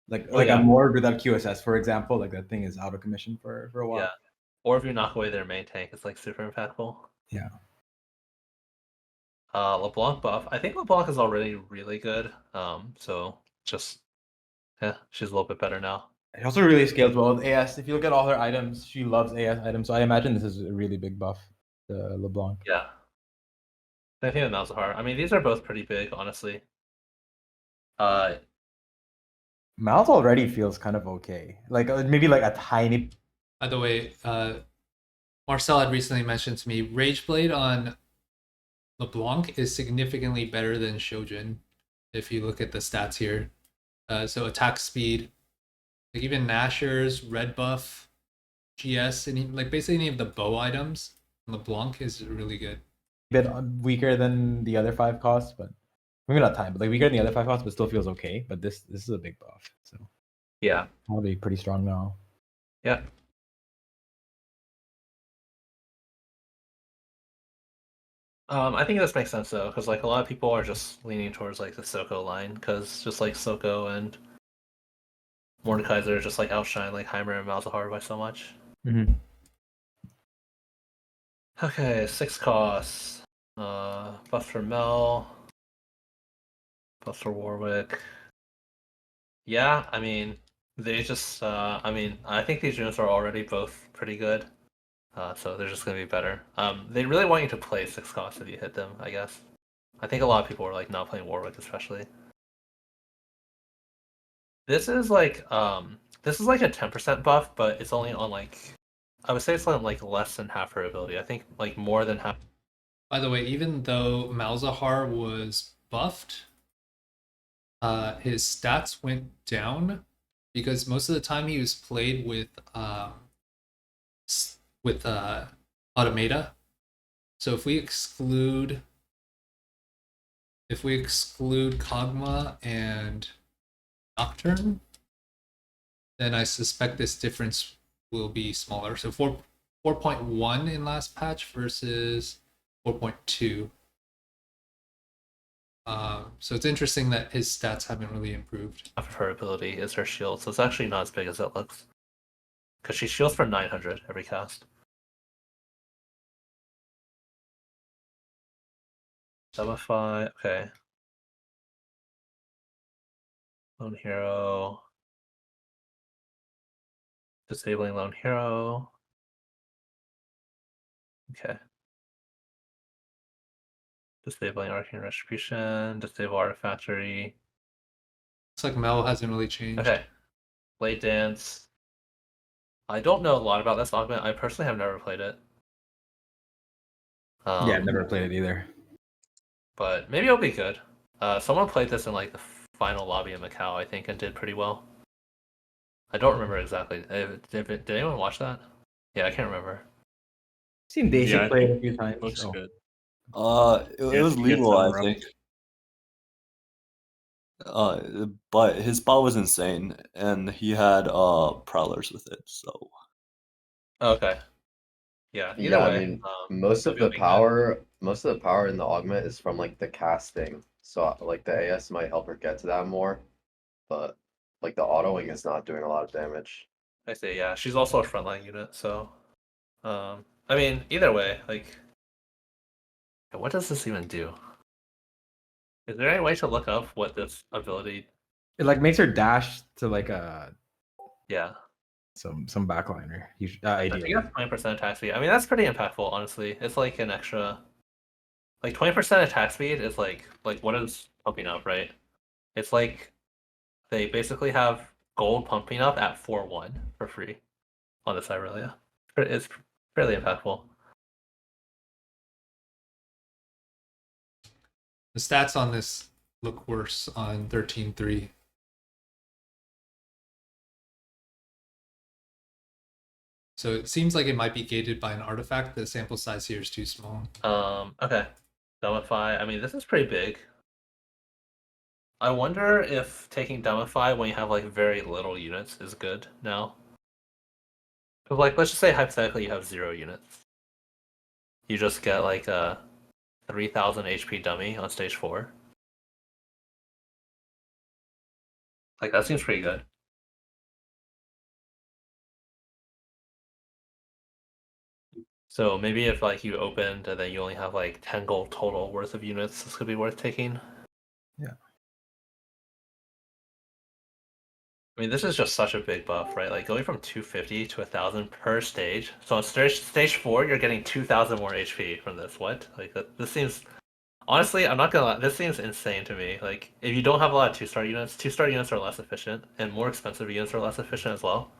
yeah. a Morg without QSS, for example, like that thing is out of commission for a while. Yeah. Or if you knock away their main tank, it's like super impactful. Yeah. LeBlanc buff. I think LeBlanc is already really good. So just yeah, she's a little bit better now. It also really scales well with AS. If you look at all her items, she loves AS items. So I imagine this is a really big buff to LeBlanc. Yeah. I think the Malzahar. I mean, these are both pretty big, honestly. Mal's already feels kind of okay. Like maybe like a tiny. By the way, Marcel had recently mentioned to me Rageblade on LeBlanc is significantly better than Shojin if you look at the stats here. So attack speed, like even Nashor's red buff, GS, and even, like basically any of the bow items, LeBlanc is really good. Bit weaker than the other 5 costs, but maybe not time, but like weaker than the other 5 costs, but still feels okay. But this is a big buff, so yeah, probably pretty strong now. Yeah. I think this makes sense though, because like a lot of people are just leaning towards like the Soko line, because just like Soko and Mordekaiser just like outshine like Heimer and Malzahar by so much. Mm-hmm. Okay, 6 costs. Buff for Mel. Buff for Warwick. Yeah, I mean, they just, I mean, I think these units are already both pretty good. So they're just going to be better. They really want you to play 6 costs if you hit them, I guess. I think a lot of people are like not playing Warwick, especially. This is like a 10% buff, but it's only on like, I would say it's on like less than half her ability. I think like more than half. By the way, even though Malzahar was buffed, his stats went down because most of the time he was played with Automata. So if we exclude If we exclude Kog'Maw and Nocturne, then I suspect this difference will be smaller. So 4.1 in last patch versus 4.2. So it's interesting that his stats haven't really improved. Half of her ability is her shield, so it's actually not as big as it looks. Because she shields for 900 every cast. Summify, okay. Lone Hero. Disabling Lone Hero. Okay. Disabling Arcane Retribution, disable Artifactory. Looks like Mel hasn't really changed. Okay. Blade Dance. I don't know a lot about this augment. I personally have never played it. Yeah, I've never played it either. But maybe it'll be good. Someone played this in like the final lobby in Macau, I think, and did pretty well. I don't remember exactly. Did anyone watch that? Yeah, I can't remember. I've seen Daisy Yeah, I play it a think few times. Looks Oh. good. It was He gets legal, I some rough. think. But his bot was insane, and he had prowlers with it. So Okay. Yeah. Either Yeah, way, I mean, most of maybe it'll the be good. power in the augment is from like the casting. So like the AS might help her get to that more, but like the autoing is not doing a lot of damage. I say, yeah. She's also a frontline unit, so I mean, either way, like, what does this even do? Is there any way to look up what this ability? It like makes her dash to like a Yeah, some backliner. I think Ideally. that's 20% attack speed. I mean, that's pretty impactful, honestly. It's like an extra, like 20% attack speed is like what is pumping up, right? It's like they basically have gold pumping up at 4-1 for free on this Irelia. It's fairly impactful. The stats on this look worse on 13.3. So it seems like it might be gated by an artifact. The sample size here is too small. Okay. Dumbify. I mean, this is pretty big. I wonder if taking Dumbify when you have like very little units is good now. Because like, let's just say hypothetically you have 0 units. You just get like a 3000 HP dummy on stage 4. Like that seems pretty good. So maybe if like you opened and then you only have like 10 gold total worth of units, this could be worth taking. Yeah. I mean, this is just such a big buff, right? Like going from 250 to 1000 per stage. So on stage 4, you're getting 2000 more HP from this. What? Like this seems. Honestly, I'm not gonna lie. This seems insane to me. Like if you don't have a lot of 2-star units, 2-star units are less efficient, and more expensive units are less efficient as well.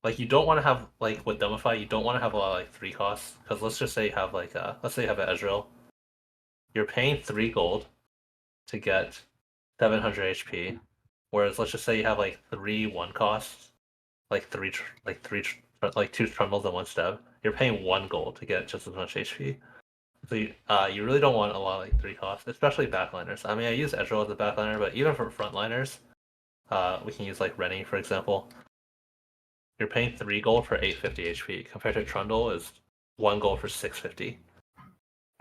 Like you don't want to have like with Dumbify, you don't want to have a lot of like 3 costs because let's just say you have like let's say you have an Ezreal. You're paying 3 gold to get 700 HP. Whereas let's just say you have like 3 1 costs, like 2 Trundles and 1 Stab. You're paying 1 gold to get just as much HP. So you really don't want a lot of like 3 costs, especially backliners. I mean, I use Ezreal as a backliner, but even for frontliners, we can use like Rennie, for example. You're paying 3 gold for 850 HP compared to Trundle is 1 gold for 650.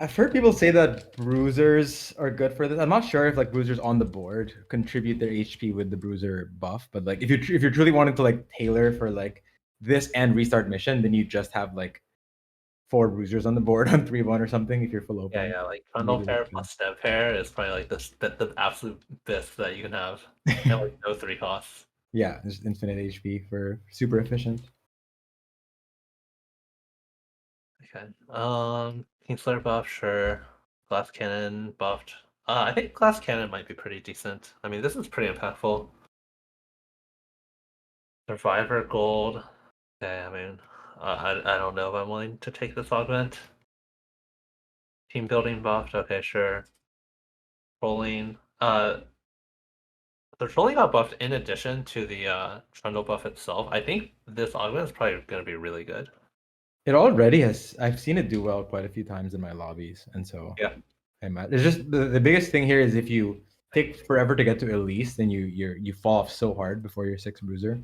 I've heard people say that bruisers are good for this. I'm not sure if like bruisers on the board contribute their HP with the bruiser buff, but like if you're truly wanting to like tailor for like this and restart mission, then you just have like 4 bruisers on the board on 3-1 or something if you're full open. Yeah, like Trundle pair plus Stab pair is probably like the absolute best that you can have. And like no 3 costs. Yeah, just infinite HP for super efficient. Okay. Kingslayer buff, sure. Glass Cannon buffed. I think Glass Cannon might be pretty decent. I mean, this is pretty impactful. Survivor gold. Okay, I mean, I don't know if I'm willing to take this augment. Team building buffed. Okay, sure. Trolling. The trolling got buffed in addition to the Trundle buff itself. I think this augment is probably going to be really good. It already has. I've seen it do well quite a few times in my lobbies, and so Yeah. It's just the biggest thing here is if you take forever to get to Elise, then you fall off so hard before your 6 bruiser.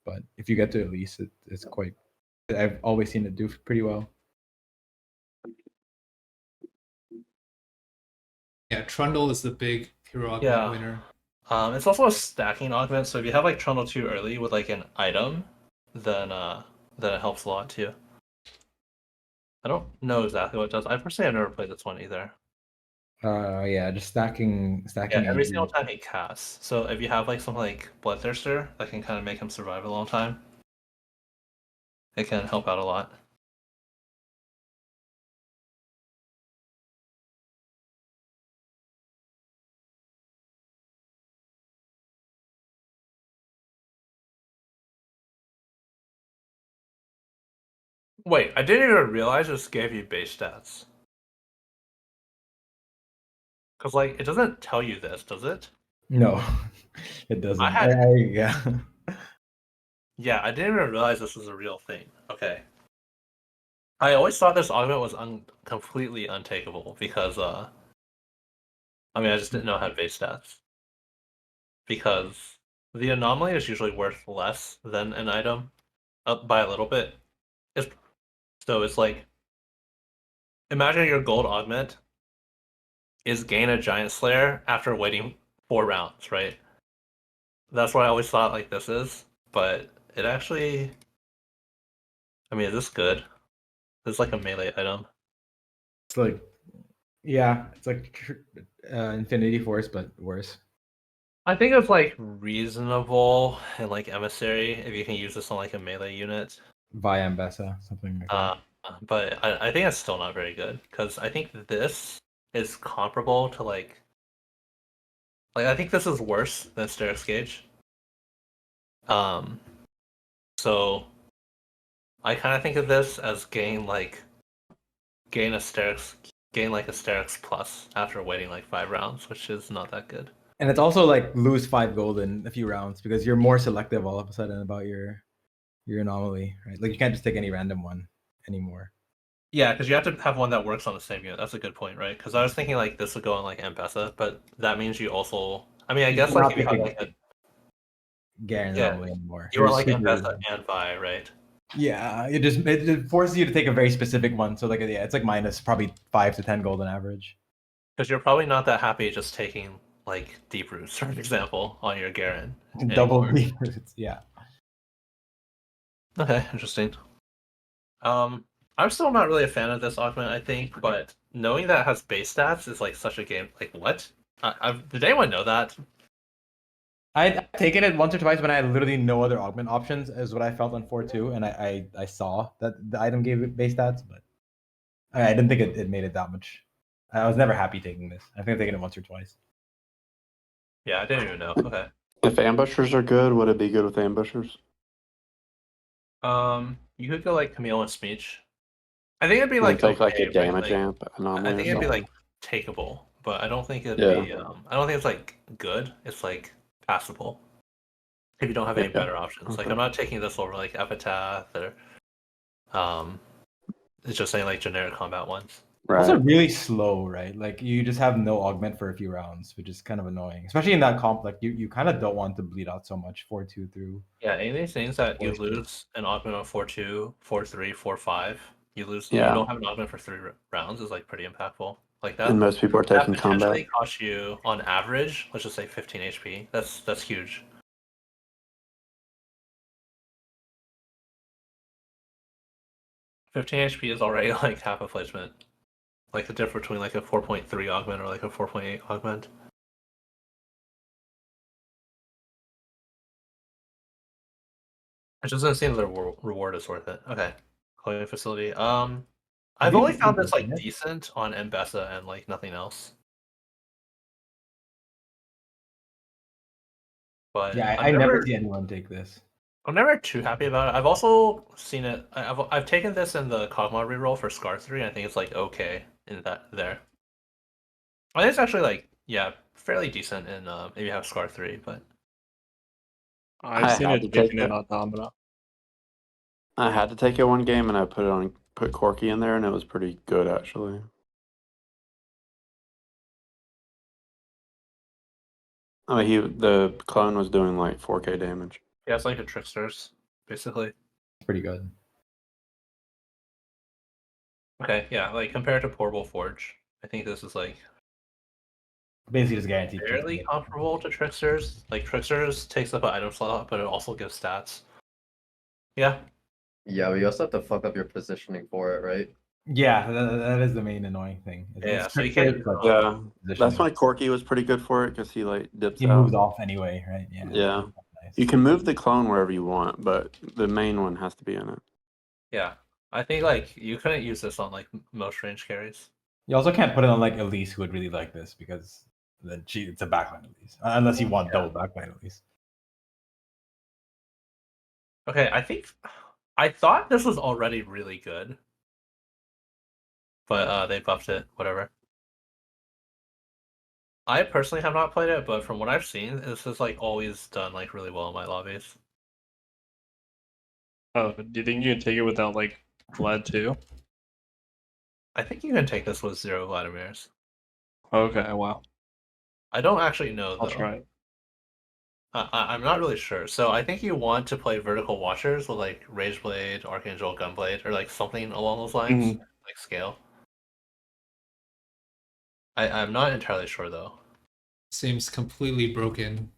But if you get to Elise, it's quite. I've always seen it do pretty well. Yeah, Trundle is the big hero augment Yeah. winner. It's also a stacking augment, so if you have like Trundle too early with like an item, then it helps a lot too. I don't know exactly what it does. I personally have never played this one either. Yeah, just stacking. Yeah, every AD. single time he casts. So if you have like something like Bloodthirster that can kind of make him survive a long time, it can help out a lot. Wait, I didn't even realize this gave you base stats. Because like it doesn't tell you this, does it? No, it doesn't. I had- yeah. Yeah, I didn't even realize this was a real thing. Okay. I always thought this augment was completely untakeable because I mean I just didn't know it had base stats. Because the anomaly is usually worth less than an item, up by a little bit. So it's like, imagine your gold augment is gain a giant slayer after waiting 4 rounds, right? That's what I always thought like this is, but it actually, I mean, is this good? It's like a melee item. It's like, yeah, it's like Infinity Force, but worse. I think it's like reasonable in like emissary if you can use this on like a melee unit. Via Aesah, something like that. But I think it's still not very good because I think this is comparable to like I think this is worse than Sterix Gauge. So I kind of think of this as gain like a Sterix plus after waiting like 5 rounds, which is not that good. And it's also like lose 5 gold in a few rounds because you're more selective all of a sudden about your anomaly, right? Like you can't just take any random one anymore. Yeah, because you have to have one that works on the same unit. That's a good point, right? Because I was thinking like this would go on like Aesah, but that means you also. I mean, I guess like if you have like a Garen anomaly anymore. you are like Aesah and Vi, right? Yeah, it forces you to take a very specific one. So like yeah, it's like minus probably 5 to 10 gold on average. Because you're probably not that happy just taking like deep roots, for example, on your Garen. Double deep roots, yeah. Okay, interesting. I'm still not really a fan of this augment, I think, but knowing that it has base stats is like such a game. Like what? Did anyone know that? I'd taken it once or twice when I had literally no other augment options, is what I felt on 4-2, and I saw that the item gave it base stats, but I didn't think it made it that much. I was never happy taking this. I think I've taken it once or twice. Yeah, I didn't even know. Okay. If ambushers are good, would it be good with ambushers? You could go like Camille and Smeech. I think it'd be Like like take like okay, a damage right? amp anomaly. I think or it'd be something? like takeable, but I don't think it'd Yeah. be. I don't think it's like good. It's like passable. If you don't have any Yeah. better options, like Okay. I'm not taking this over like Epitaph or, it's just saying like generic combat ones. Right. Also really slow, right? Like you just have no augment for a few rounds, which is kind of annoying, especially in that comp. Like you kind of don't want to bleed out so much 4-2 through. Yeah, any of these things that you 4-2. lose an augment on 4-2, 4-3, 4-5, you lose. Yeah. You don't have an augment for 3 rounds is like pretty impactful. Like that. And most people are That taking potentially combat. costs you on average, let's just say 15 HP. That's huge. HP is already like half a placement. Like the difference between like a 4.3 augment or like a 4.8 augment. It doesn't seem the reward is worth it. Okay. Clothing facility. I've only found this like decent on Aesah and like nothing else. But Yeah, I never see anyone take this. I'm never too happy about it. I've also seen it. I've taken this in the Kog'Maw reroll for Scar 3. And I think it's like okay in that there. I think it's actually like fairly decent in maybe have Scar 3, but I've seen had it to take taken in it. Automata. I had to take it one game, and I put Corky in there, and it was pretty good actually. Oh, the clone was doing like 4K damage. Yeah, it's like a tricksters, basically. It's pretty good. Okay, yeah, like compared to Portable Forge, I think this is like Basically, just guaranteed. fairly comparable to tricksters. Like tricksters takes up an item slot, but it also gives stats. Yeah, Yeah, but you also have to fuck up your positioning for it, right? Yeah, that is the main annoying thing. Yeah, so you can't- Yeah, that's positioning. why Corky was pretty good for it because he like dips He out. moves off anyway, right? Yeah. Yeah. Nice. You can move the clone wherever you want, but the main one has to be in it. yeah. I think like you couldn't use this on like most range carries. You also can't put it on like Elise, who would really like this because then it's a backline Elise, unless you want double backline Elise. Okay, I thought this was already really good, but they buffed it. Whatever. I personally have not played it, but from what I've seen, this is like always done like really well in my lobbies. Oh, do you think you can take it without like Vlad too? I think you can take this with 0 Vladimirs. Okay, wow. I don't actually know I'll though. try it. I'm not really sure. So I think you want to play vertical watchers with like Rageblade, Archangel, Gunblade, or like something along those lines, like scale. I'm not entirely sure though. Seems completely broken.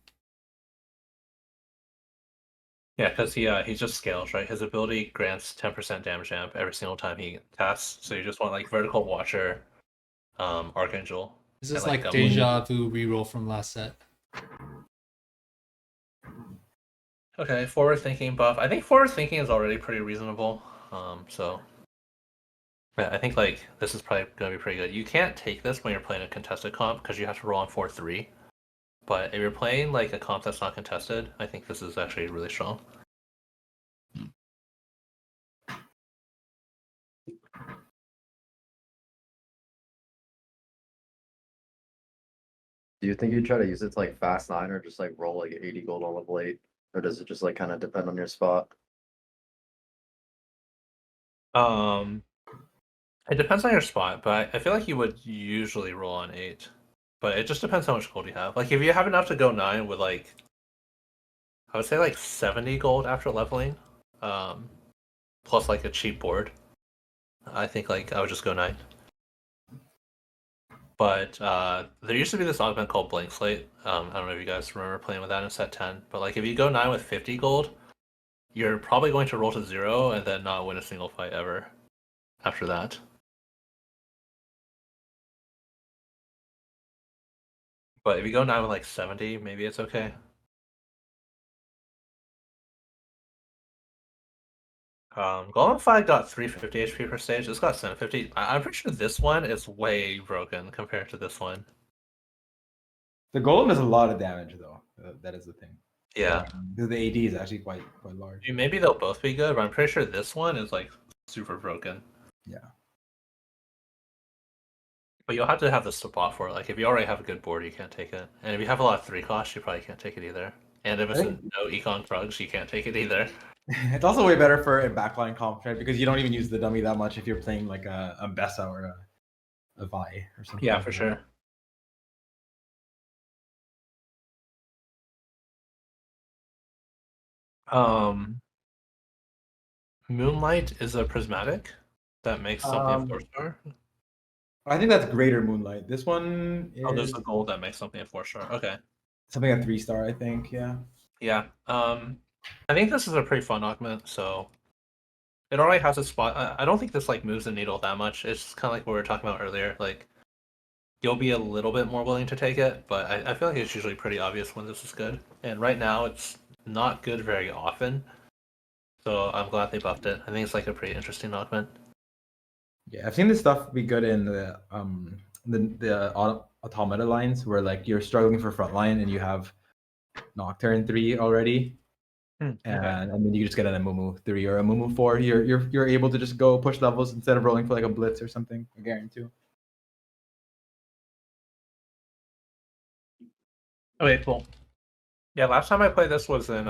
Yeah, because he just scales, right? His ability grants 10% damage amp every single time he casts. So you just want like vertical watcher, Archangel. This is and, like Gunblade. deja vu reroll from last set. Okay, forward thinking buff. I think forward thinking is already pretty reasonable. So yeah, I think like this is probably gonna be pretty good. You can't take this when you're playing a contested comp because you have to roll on 4-3. But if you're playing like a comp that's not contested, I think this is actually really strong. Do you think you try to use it to like fast 9 or just like roll like 80 gold on level 8? Or does it just like kind of depend on your spot? It depends on your spot, but I feel like you would usually roll on 8. But it just depends how much gold you have. Like if you have enough to go 9 with like I would say like 70 gold after leveling, plus like a cheap board. I think like I would just go 9. But there used to be this augment called Blank Slate. I don't know if you guys remember playing with that in set 10. But like if you go 9 with 50 gold, you're probably going to roll to 0 and then not win a single fight ever after that. But if you go 9 with like 70, maybe it's okay. Golem 5 got 350 HP per stage. This got 750. I'm pretty sure this one is way broken compared to this one. The golem does a lot of damage though. That is the thing. Yeah. Because the AD is actually quite large. Maybe they'll both be good, but I'm pretty sure this one is like super broken. Yeah. But you'll have to have the spot for it. Like if you already have a good board, you can't take it. And if you have a lot of 3 costs, you probably can't take it either. And if it's no econ drugs, you can't take it either. It's also way better for a backline comp, right? Because you don't even use the dummy that much if you're playing like a Aesah or a Vi or something. Yeah, like for that. sure. Moonlight is a prismatic that makes something a 4-star. I think that's Greater Moonlight. This one is Oh, there's a gold that makes something a 4-star. Okay. something a 3-star, I think. Yeah. Yeah. I think this is a pretty fun augment, so it already has a spot. I don't think this like moves the needle that much. It's kind of like what we were talking about earlier. Like you'll be a little bit more willing to take it, but I feel like it's usually pretty obvious when this is good. And right now it's not good very often. So I'm glad they buffed it. I think it's like a pretty interesting augment. Yeah, I've seen this stuff be good in the automata lines where like you're struggling for frontline and you have Nocturne 3 already. And then you just get an Amumu 3 or a Amumu 4. You're able to just go push levels instead of rolling for like a blitz or something. I guarantee. Okay, cool. Yeah, last time I played this was in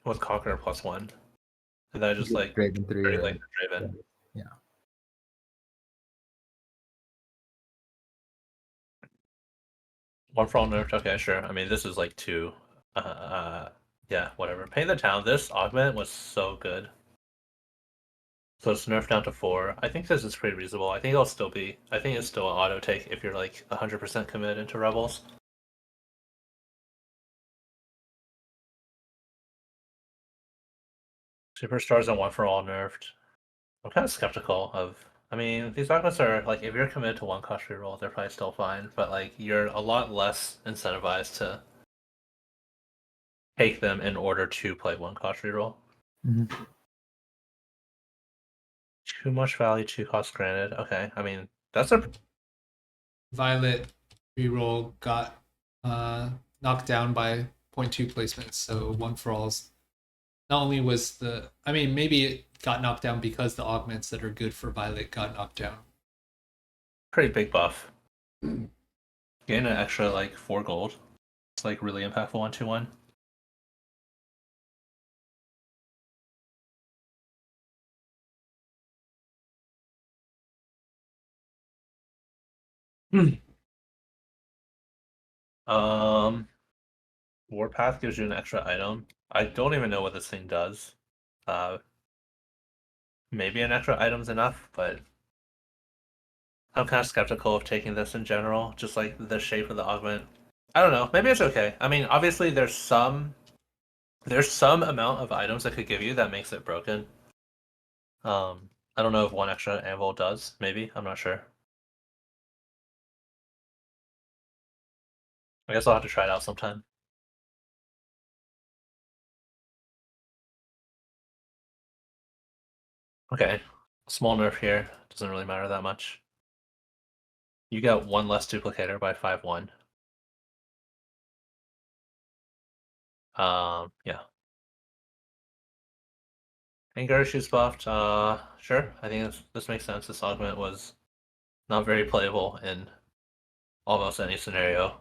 with Conqueror +1. And I just like Draven 3 pretty or, like Draven. Yeah. One for all nerfed. Okay, sure. I mean, this is like two. Yeah, whatever. Paint the Town. This augment was so good. So it's nerfed down to 4. I think this is pretty reasonable. I think it'll still be. I think it's still an auto take if you're like 100% committed into Rebels. Superstars and one for all nerfed. I'm kind of skeptical of. I mean, these augments are like if you're committed to one cost reroll, they're probably still fine. But like you're a lot less incentivized to take them in order to play one cost reroll. Mhm. Too much value, 2 costs granted. Okay, I mean that's a Violet reroll got knocked down by 0.2 placements, so one for all's not only was the I mean maybe it got knocked down because the augments that are good for Violet got knocked down. pretty big buff. Gain an extra like 4 gold. It's like really impactful 1-2-1. Warpath gives you an extra item. I don't even know what this thing does. Maybe an extra item's enough, but I'm kind of skeptical of taking this in general. Just like the shape of the augment. I don't know. Maybe it's okay. I mean, obviously there's some amount of items that could give you that makes it broken. I don't know if one extra anvil does. Maybe I'm not sure. I guess I'll have to try it out sometime. Okay, small nerf here. Doesn't really matter that much. You got 1 less duplicator by 5-1. Yeah. Anger issues buffed. Sure. I think this makes sense. This augment was not very playable in almost any scenario.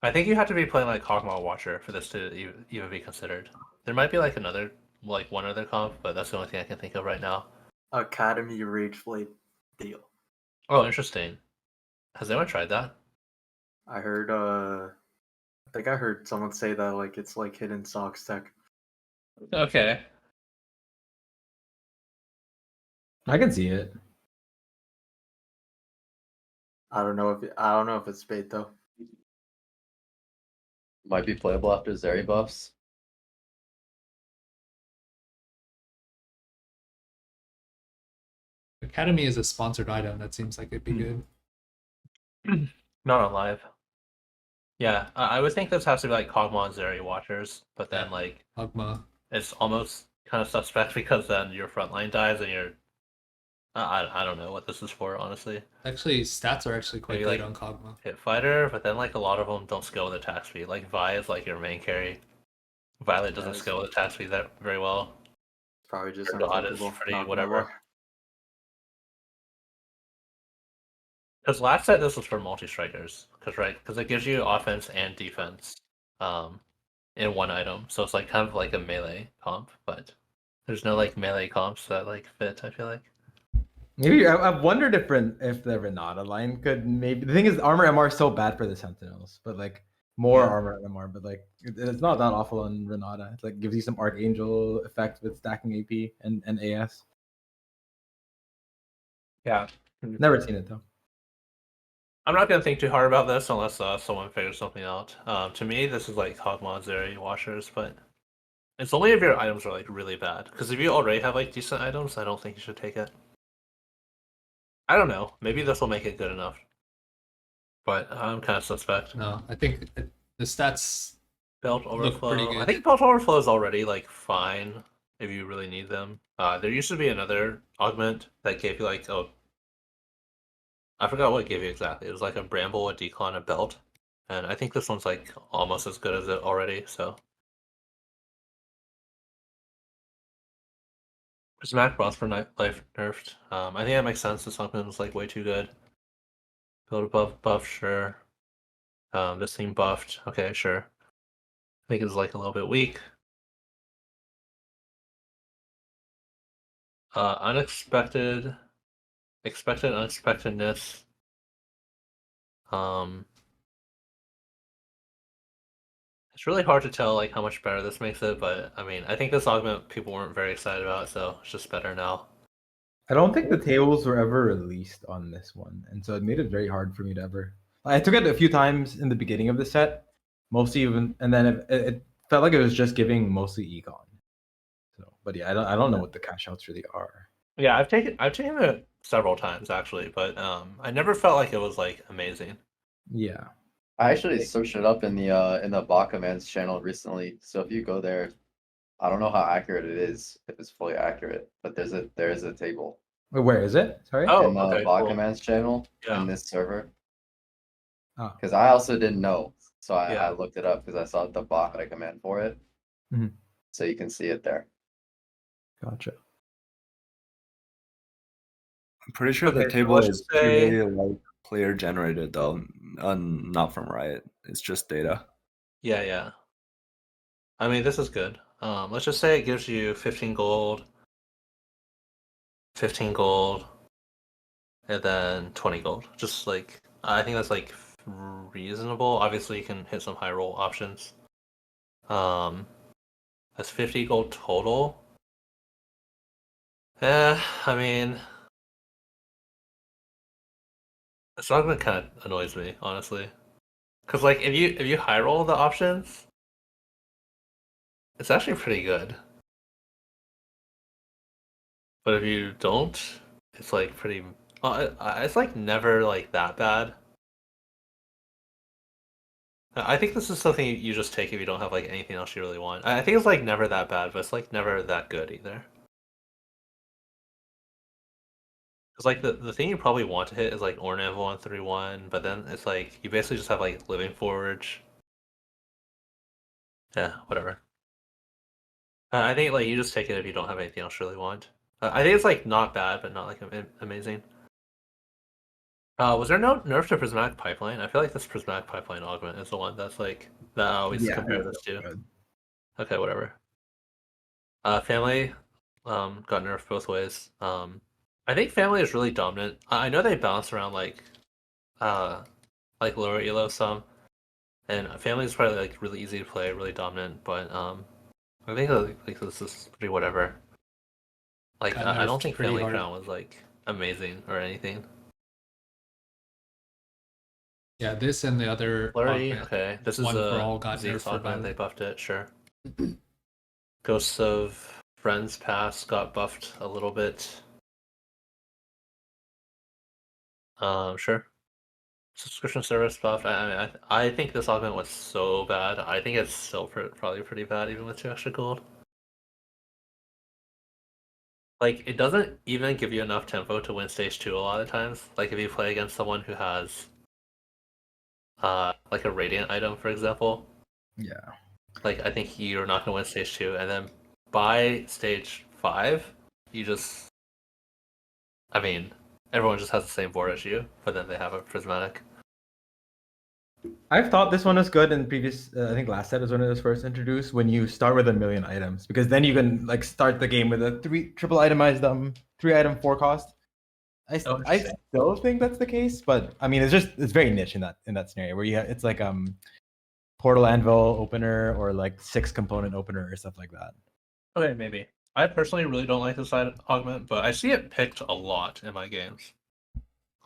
I think you have to be playing like Hogmaw Watcher for this to even be considered. There might be like one other comp, but that's the only thing I can think of right now. Academy Rageblade deal. Oh, interesting. Has anyone tried that? I heard I think I heard someone say that like it's like hidden socks tech. Okay. I can see it. I don't know if it's bait though. Might be playable after Zeri buffs. Academy is a sponsored item. That seems like it'd be good. Not on live. Yeah, I would think this has to be like Kog'Maw and Zeri Watchers, but then Yeah. like Hogma. it's almost kind of suspect because then your frontline dies and you're. I don't know what this is for, honestly. Actually, stats are actually quite Maybe, good like, on Kogma. Hit fighter, but then like a lot of them don't scale with attack speed. Like Vi is like your main carry. Violet doesn't Nice. scale with attack speed that very well. It's probably just Dot is unclickable, pretty not gonna whatever. lie. Because last set this was for multi-strikers, because it gives you offense and defense, in one item. So it's like kind of like a melee comp, but there's no like melee comps that like fit. I feel like. Maybe I've wondered if the Renata line could maybe. The thing is, armor MR is so bad for the Sentinels, but like more Yeah. armor MR, but like it's not that awful on Renata. It like gives you some Archangel effect with stacking AP and AS. Yeah. Never seen it though. I'm not gonna think too hard about this unless someone figures something out. To me, this is like Hogmaw Zeri Washers, but it's only if your items are like really bad. Because if you already have like decent items, I don't think you should take it. I don't know. Maybe this will make it good enough. But I'm kind of suspect. No, I think the stats. Belt Look pretty overflow. I good. think belt overflow is already like fine if you really need them. There used to be another augment that gave you like I forgot what it gave you exactly. It was like a bramble, a decon, a belt, and I think this one's like almost as good as it already. So. Is Mac Bros for life nerfed? I think that makes sense. This augment was like way too good. Build above buff, sure. This thing buffed. Okay, sure. I think it's like a little bit weak. Unexpected, expected unexpectedness. It's really hard to tell like how much better this makes it, but I mean, I think this augment people weren't very excited about, so it's just better now. I don't think the tables were ever released on this one, and so it made it very hard for me to ever. I took it a few times in the beginning of the set, mostly even, and then it felt like it was just giving mostly econ. So, but yeah, I don't know what the cash outs really are. Yeah, I've taken it several times actually, but I never felt like it was like amazing. Yeah, I actually searched it up in the Baka Man's channel recently. So if you go there, I don't know how accurate it is, if it's fully accurate, but there is a table wait, where is it? Sorry. Oh, in the okay, Baka cool. Man's channel Yeah. in this server. Oh. Because I also didn't know, so I Yeah. looked it up because I saw the Baka command for it. Mhm. So you can see it there. Gotcha. I'm pretty sure Okay, the so table let's is just say- purely like player generated though, not from Riot. It's just data. Yeah. I mean, this is good. Let's just say it gives you 15 gold, 15 gold, and then 20 gold. Just like I think that's like reasonable. Obviously, you can hit some high roll options. That's 50 gold total. I mean, this augment kind of annoys me, honestly. Cause like if you high roll the options, it's actually pretty good. But if you don't, it's like pretty. It's like never like that bad. I think this is something you just take if you don't have like anything else you really want. I think it's like never that bad, but it's like never that good either. Because like the thing you probably want to hit is like Ornav 131, but then it's like you basically just have like Living Forge. Yeah, whatever. I think like you just take it if you don't have anything else you really want. I think it's like not bad, but not like amazing. Was there no nerf to Prismatic Pipeline? I feel like this Prismatic Pipeline augment is the one that's like that I always compare this to. Good. Okay, whatever. Family, got nerfed both ways. I think family is really dominant. I know they bounce around like lower elo some, and family is probably like really easy to play, really dominant. But I think like this is pretty whatever. Like Got I don't nerfed think pretty family hard. crown was like amazing or anything. Yeah, this and the other Flurry, augment, okay. This is one for a all got Zeke's nerfed for augment. They Violet. buffed it, sure. Ghosts of Friends Past got buffed a little bit. Sure. Subscription service buff. I think this augment was so bad. I think it's still probably pretty bad even with 2 extra gold. Like it doesn't even give you enough tempo to win stage 2 a lot of times. Like if you play against someone who has like a radiant item, for example. Yeah. Like I think you're not gonna win stage 2, and then by stage 5, you just I mean, everyone just has the same board as you, but then they have a prismatic. I've thought this one was good in previous. I think last set was when it was first introduced. When you start with 1,000,000 items, because then you can like start the game with a triple itemized 3-item 4 cost. I still think that's the case, but I mean it's very niche in that scenario where it's like portal anvil opener or like 6-component opener or stuff like that. Okay, maybe. I personally really don't like this augment, but I see it picked a lot in my games.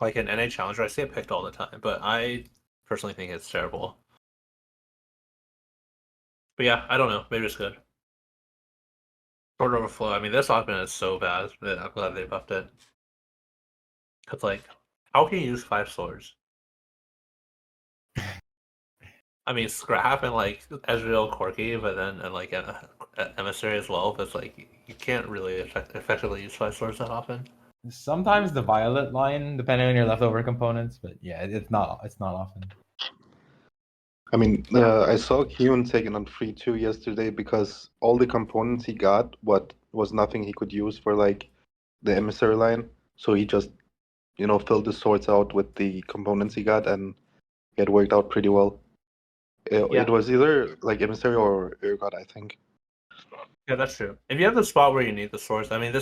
Like in NA Challenger, I see it picked all the time, but I personally think it's terrible. But yeah, I don't know. Maybe it's good. Sword Overflow. I mean, this augment is so bad that I'm glad they buffed it. Cause like, how can you use 5 swords? I mean, Scrap and like Ezreal Corki, but then and like Emissary as well. But it's like you can't really effectively use 5 swords that often. Sometimes the violet line, depending on your leftover components, but yeah, it's not often. I mean, I saw Kyun taken on 3-2 yesterday because all the components he got, was nothing he could use for like the emissary line. So he just, filled the swords out with the components he got, and it worked out pretty well. It was either like emissary or Urgot, I think. Yeah, that's true. If you have the spot where you need the swords, I mean,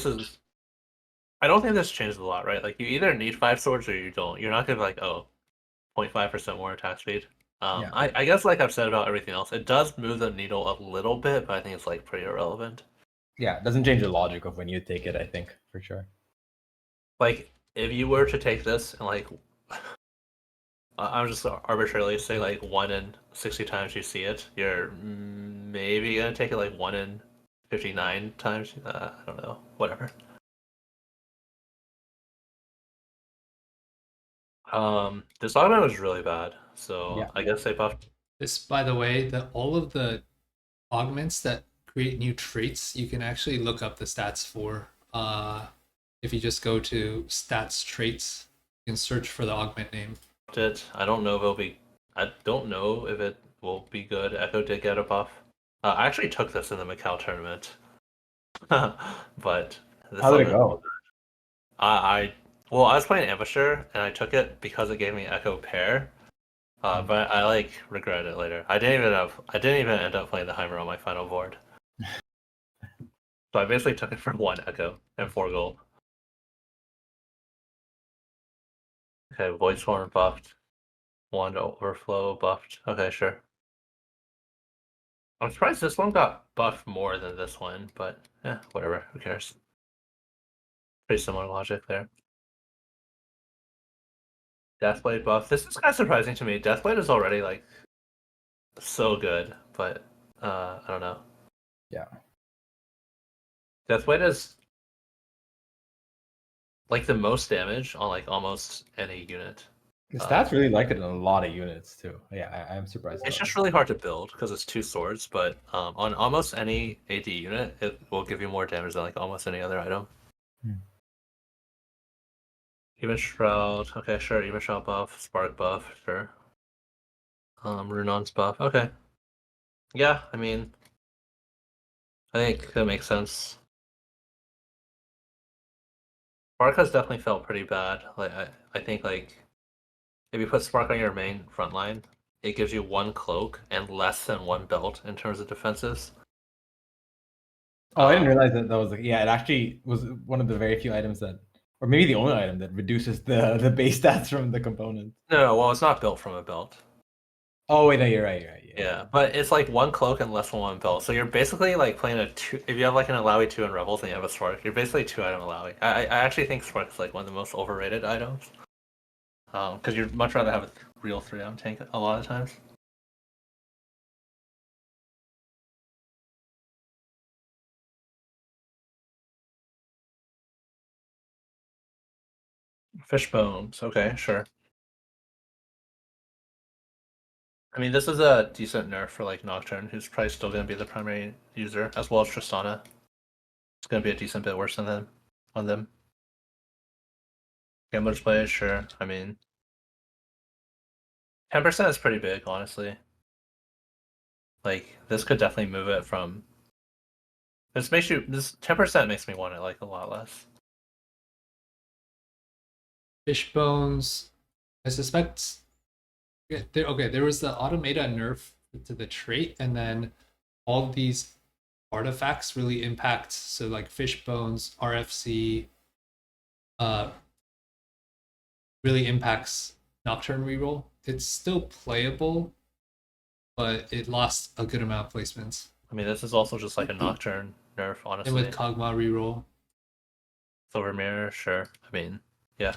I don't think this changed a lot, right? Like, you either need 5 swords or you don't. You're not gonna be like, 0.5% more attack speed. Yeah. I guess like I've said about everything else, it does move the needle a little bit, but I think it's like pretty irrelevant. Yeah, it doesn't change the logic of when you take it, I think, for sure. Like if you were to take this and like I'm just arbitrarily say like 1 in 60 times you see it, you're maybe gonna take it like 1 in 59 times. I don't know, whatever. This augment was really bad, so Yeah. I guess they buffed. This, by the way, all of the augments that create new traits, you can actually look up the stats for. If you just go to stats traits, you can search for the augment name. It. I don't know if it'll be. I don't know if it will be good. Echo did get a buff. I actually took this in the Macau tournament, but this How did it augment- go? Well, I was playing Amateur and I took it because it gave me Echo Pair. But I like regret it later. I didn't even end up playing the Heimer on my final board. So I basically took it for 1 Echo and 4 gold. Okay, Void Swarm buffed. 1 Overflow buffed. Okay, sure. I'm surprised this one got buffed more than this one, but yeah, whatever. Who cares? Pretty similar logic there. Deathblade buff. This is kind of surprising to me. Deathblade is already like so good, but I don't know. Yeah. Deathblade is like the most damage on like almost any unit. The stats really liked it in a lot of units too. Yeah, I'm surprised. It's about just it. really hard to build because it's 2 swords, but on almost any AD unit, it will give you more damage than like almost any other item. Even Shroud, okay, sure. Even Shroud buff, Spark buff, sure. Runon's buff, okay. Yeah, I mean, I think that makes sense. Spark has definitely felt pretty bad. Like I think like if you put Spark on your main front line, it gives you 1 cloak and less than 1 belt in terms of defenses. Oh, I didn't realize that was like, yeah, it actually was one of the very few items that, or maybe the only item that reduces the base stats from the component. No, well, it's not built from a belt. Oh wait, no, you're right. Yeah, but it's like 1 cloak and less than 1 belt. So you're basically like playing a 2. If you have like an Alawi 2 in Rebels and you have a Spark, you're basically 2 item Alawi. I actually think Spark is like one of the most overrated items. Because you'd much rather have a real 3 item tank a lot of times. Fish bones, okay, sure. I mean, this is a decent nerf for like Nocturne, who's probably still going to be the primary user, as well as Tristana. It's going to be a decent bit worse than them on them. Gamblers play, sure. I mean, 10% is pretty big, honestly. Like this could definitely move it from. This 10% makes me want it like a lot less. Fish bones, I suspect. There was the automata nerf to the trait, and then all these artifacts really impact. So like fish bones, RFC, really impacts Nocturne reroll. It's still playable, but it lost a good amount of placements. I mean, this is also just like a Nocturne nerf, honestly. And with Kog'Maw reroll. Silver Mirror, sure. I mean, yeah.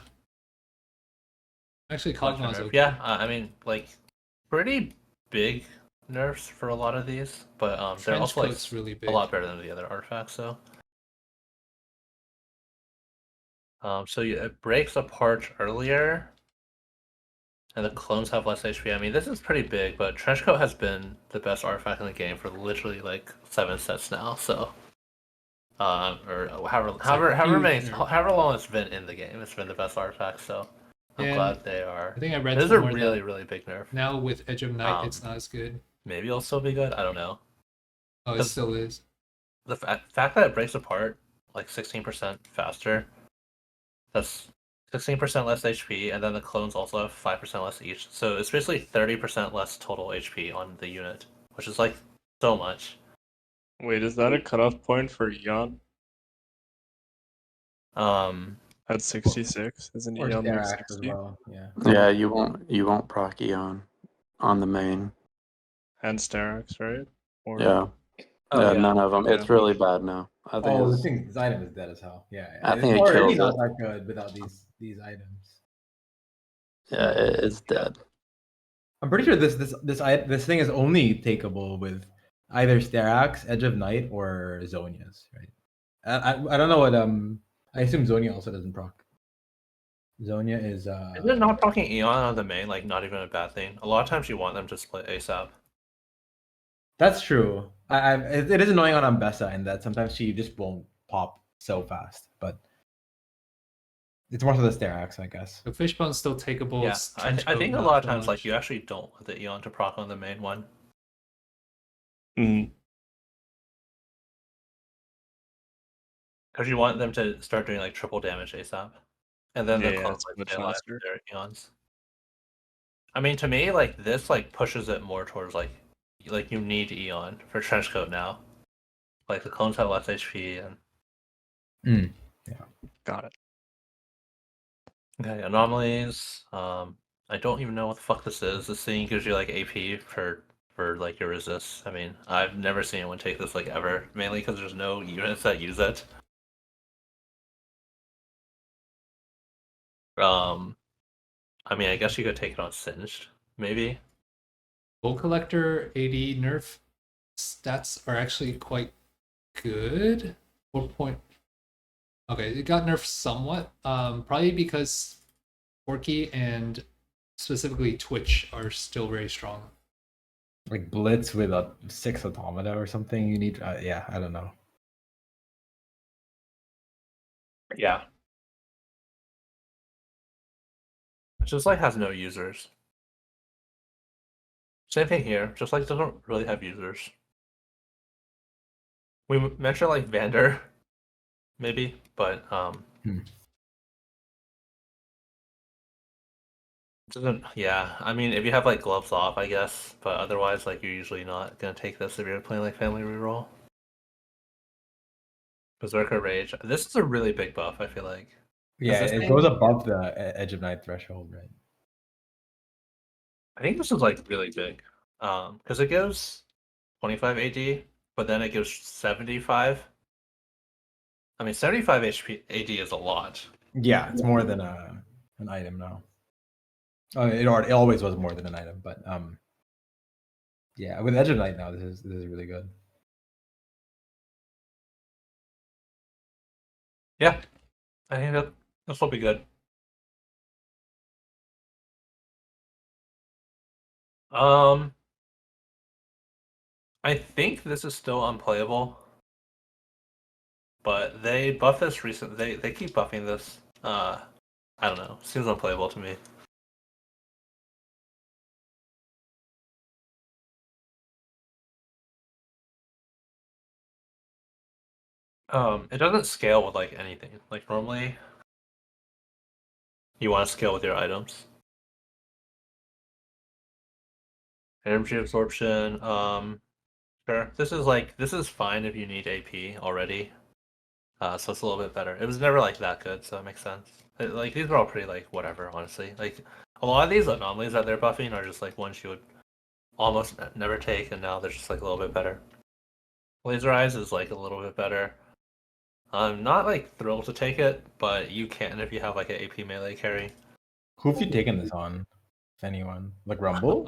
Actually, Kog'Maw's okay. Yeah, I mean, like, pretty big nerfs for a lot of these, but they're Trench also like coat's really big. a lot better than the other artifacts, though. So it breaks apart earlier, and the clones have less HP. I mean, this is pretty big, but Trenchcoat has been the best artifact in the game for literally like 7 sets now. So, or however long it's been in the game, it's been the best artifact. So, I'm glad they are. I think I read this is a really big nerf. Now with Edge of Night, it's not as good. Maybe it'll still be good. I don't know. Oh, it still is. The fact that it breaks apart like 16% faster. That's 16% less HP, and then the clones also have 5% less each. So it's basically 30% less total HP on the unit, which is like so much. Wait, is that a cutoff point for Eon? At 66, isn't Or Eon like Sterax as 60? well. Yeah. Yeah, you won't proc Eon. on the main. And Sterax, right? Or Yeah. Oh, Yeah, yeah. none of them. Yeah. It's really bad now. I think Oh, it's, this item is dead as hell. Yeah, I it's think it already kills not it. that good without these items. Yeah, it's dead. I'm pretty sure this thing is only takeable with either Sterax, Edge of Night, or Zonias, right? I don't know what I assume Zonia also doesn't proc. Zonia is Isn't it not talking Eon on the main like not even a bad thing? A lot of times you want them to split ASAP. That's true. It is annoying on Ambessa in that sometimes she just won't pop so fast, but it's more so the Sterax, I guess. The Fishbone's still takeable. Yeah, I Trenchcoat, think a not lot of so times like much. you actually don't want the Eon to proc on the main one. Mm. Because you want them to start doing like triple damage ASAP. And then the Yeah, clones it's like much stay alive faster. with their Eons. I mean, to me, like this like pushes it more towards like you need Eon for Trenchcoat now. Like the clones have less HP and Got it. okay, anomalies. I don't even know what the fuck this is. This thing gives you like AP for like your resist. I mean, I've never seen anyone take this like ever, mainly because there's no units that use it. I mean, I guess you could take it on Singed, maybe. Gold Collector AD nerf stats are actually quite good. 4 point. Okay, it got nerfed somewhat. Probably because Porky and specifically Twitch are still very strong. Like Blitz with a 6 automata or something. You need, yeah, I don't know. Yeah. It just like has no users. Same thing here. Just like doesn't really have users. We mentioned like Vander, maybe, but doesn't. Yeah, I mean, if you have like gloves off, I guess, but otherwise, like you're usually not gonna take this if you're playing like family reroll. Berserker Rage. This is a really big buff. I feel like. Yeah, this it thing- goes above the Edge of Night threshold, right? I think this is like really big, because it gives 25 AD, but then it gives 75. I mean, 75 HP AD is a lot. Yeah, it's more than an item now. Oh, it always was more than an item, but yeah, with Edge of Night now, this is really good. Yeah, I think that this will be good. I think this is still unplayable, but they buff this recently. They keep buffing this. I don't know. Seems unplayable to me. It doesn't scale with like anything. Like normally, you want to scale with your items. Energy absorption. Sure. This is fine if you need AP already. So it's a little bit better. It was never like that good, so it makes sense. Like these are all pretty like whatever, honestly. Like a lot of these anomalies that they're buffing are just like ones you would almost never take, and now they're just like a little bit better. Laser Eyes is like a little bit better. I'm not like thrilled to take it, but you can if you have like an AP melee carry. Who have you taken this on? If anyone, like Rumble?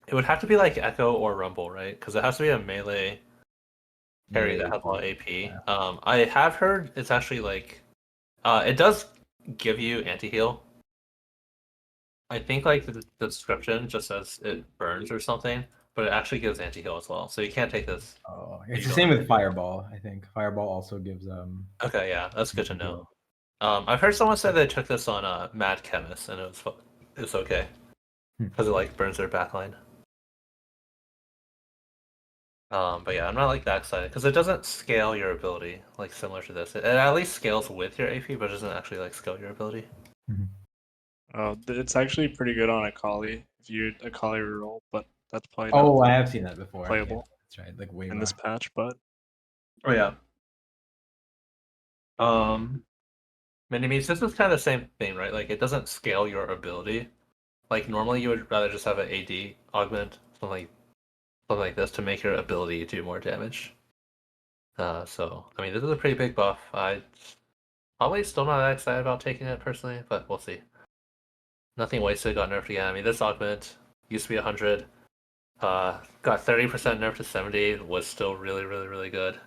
It would have to be like Echo or Rumble, right? Because it has to be a melee carry that has a lot of AP. Yeah. I have heard it's actually like, it does give you anti-heal. I think like the description just says it burns or something, but it actually gives anti-heal as well. So you can't take this. Oh, it's the same with Fireball. I think Fireball also gives Okay, yeah, that's good to know. anti-heal. I've heard someone say they took this on Mad Chemist and it was okay because it like burns their backline. But yeah, I'm not like that excited because it doesn't scale your ability like similar to this. It at least scales with your AP, but it doesn't actually like scale your ability. It's actually pretty good on Akali if you Akali reroll, but that's probably Oh, not I have seen that before. playable Yeah, that's right. Like way in more. this patch, but Oh yeah. Minimes, this is kind of the same thing, right? Like it doesn't scale your ability. like normally you would rather just have an AD augment, something like this to make your ability do more damage. So I mean, this is a pretty big buff. I probably still not that excited about taking it personally, but we'll see. Nothing wasted got nerfed again. I mean, this augment used to be 100. Got 30% nerf to 70. Was still really, really, really good.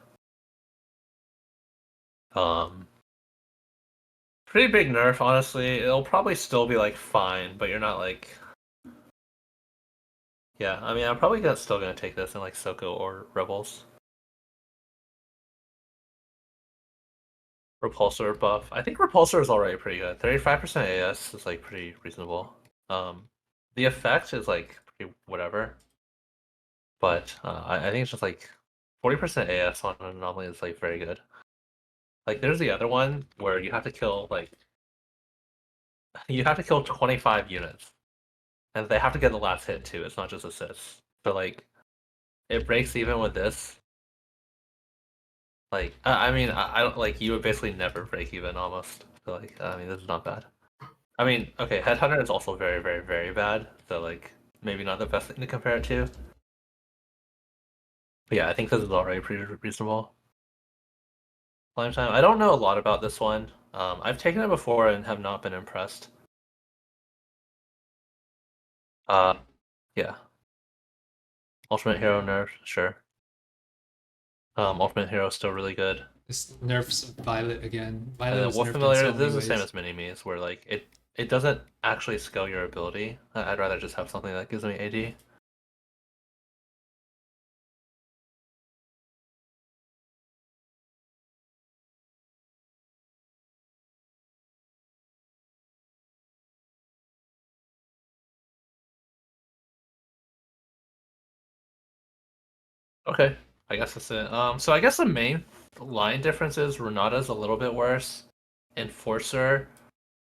Pretty big nerf, honestly. It'll probably still be like fine, but you're not like. Yeah, I mean, I'm probably still gonna take this in like Soko or Rebels. Repulsor buff. I think Repulsor is already pretty good. 35% AS is like pretty reasonable. The effect is like pretty whatever. But I think it's just like 40% AS on an anomaly is like very good. Like there's the other one where you have to kill 25 units. And they have to get the last hit too. It's not just assists. So like it breaks even with this. Like I mean I don't like you would basically never break even almost. So like I mean this is not bad. I mean okay, Headhunter is also very very very bad. So like maybe not the best thing to compare it to. But yeah, I think this is already pretty reasonable. Climb time. I don't know a lot about this one. I've taken it before and have not been impressed. Yeah. Ultimate Hero nerf, sure. Ultimate Hero is still really good. This nerfs Violet again. And Violet then was Wolf nerfed Familiar, in so this many is the same ways. as Mini-Me's, where like it doesn't actually scale your ability. I'd rather just have something that gives me AD. Okay, I guess that's it. So I guess the main line difference is Renata's a little bit worse. Enforcer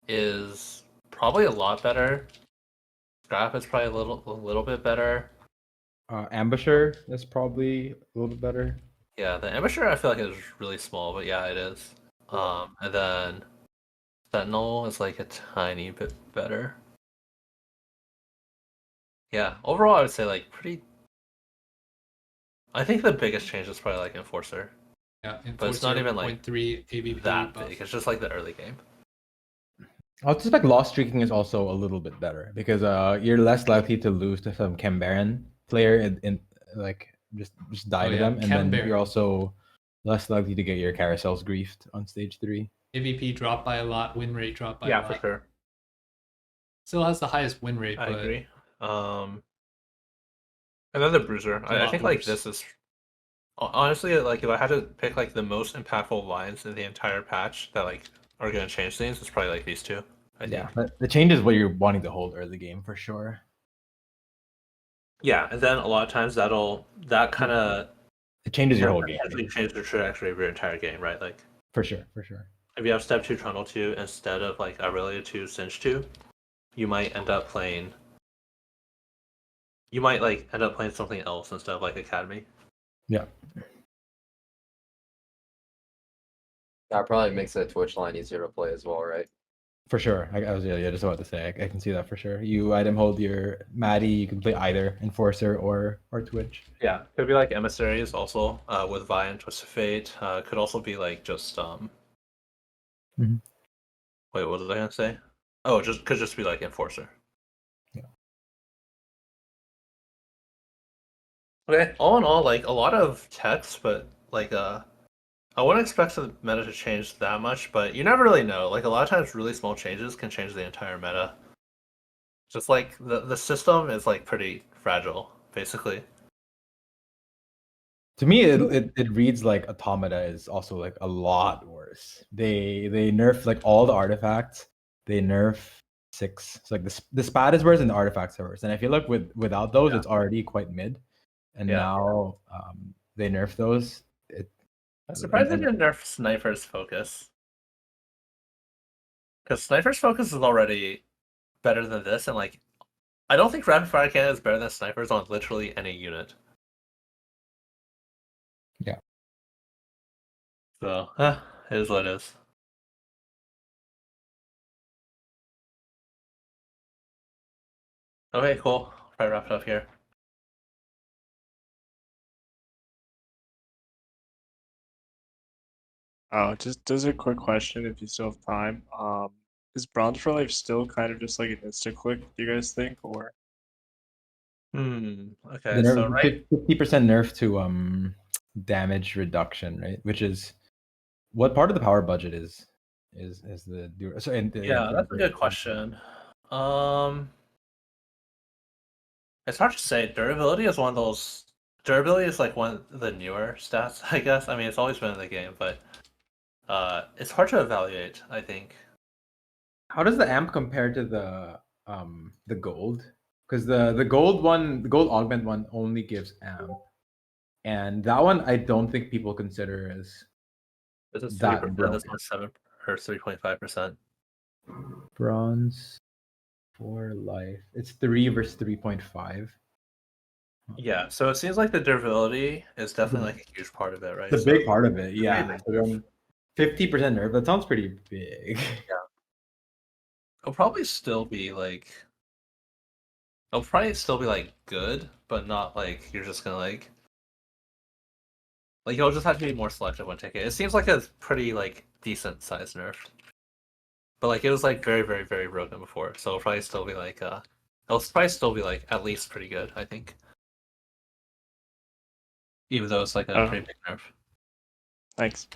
is probably a lot better. Scrap is probably a little bit better. Ambusher is probably a little bit better. Yeah, the Ambusher I feel like is really small, but yeah, it is. And then Sentinel is like a tiny bit better. Yeah, overall I would say like pretty. I think the biggest change is probably like Enforcer. Yeah, But it's not even like 0.3 AVP that buff. big. It's just like the early game. I would suspect loss streaking is also a little bit better because you're less likely to lose to some Cambaran player in like just die Oh, to yeah, them, and then Cambaran. you're also less likely to get your carousels griefed on stage 3. AVP dropped by a lot, win rate dropped by a Yeah, lot. for sure. Still has the highest win rate, I but agree. And then the Bruiser. a I lot think like worse. this is honestly like if I had to pick like the most impactful lines in the entire patch that like are gonna change things, it's probably like these two. I Yeah, think. but the change is what you're wanting to hold early game for sure. Yeah, and then a lot of times that kind of It changes your whole game change the trajectory of your entire game, right? Like for sure, for sure. if you have step 2 Trundle 2 instead of like Aurelia 2 Cinch 2, you might end up playing something else instead of like Academy. Yeah. That probably makes the Twitch line easier to play as well, right? For sure. I was just about to say I can see that for sure. You item hold your Maddie, you can play either Enforcer or Twitch. Yeah, could be like Emissaries also with Vi and Twist of Fate. Could also be like just Mhm. Wait, what was I gonna say? Oh, could just be like Enforcer. Yeah. Okay, all in all, like a lot of text, but like I wouldn't expect the meta to change that much, but you never really know. Like a lot of times, really small changes can change the entire meta. Just like the system is like pretty fragile, basically. To me, it reads like Automata is also like a lot worse. They nerf like all the artifacts. They nerf 6. So like the spat is worse and the artifacts are worse. And if you look without those, Yeah. it's already quite mid. And Yeah. now they nerf those. I'm surprised they didn't nerf Sniper's Focus. Because Sniper's Focus is already better than this, and like I don't think Rapid Fire Cannon is better than Snipers on literally any unit. Yeah. So, it is what it is. Okay, cool. Probably wrap it up here. Oh, just a quick question if you still have time. Is Bronze for Life still kind of just like an insta click, do you guys think? Or Okay, The so nerf, right. 50% nerf to damage reduction, right? Which is what part of the power budget is the so and the Yeah, that's a good question. It's hard to say. Durability is one of those. Durability is like one of the newer stats, I guess. I mean, it's always been in the game, but it's hard to evaluate, I think. How does the amp compare to the gold? Because the gold one, the gold augment one, only gives amp, and that one I don't think people consider as This is that 3%. broken. This one's 7 or 3.5%. Bronze for life. It's 3 versus 3.5. Yeah, so it seems like the durability is definitely like a huge part of it, right? It's a So big part of it, yeah. big So then 50% nerf. That sounds pretty big. it'll probably still be like. It'll probably still be like good, but not like you're just gonna like you'll just have to be more selective when taking it. It seems like a pretty like decent size nerf. But like it was like very, very, very broken before. So it'll probably still be like it'll probably still be like at least pretty good, I think. Even though it's like a pretty big nerf. thanks.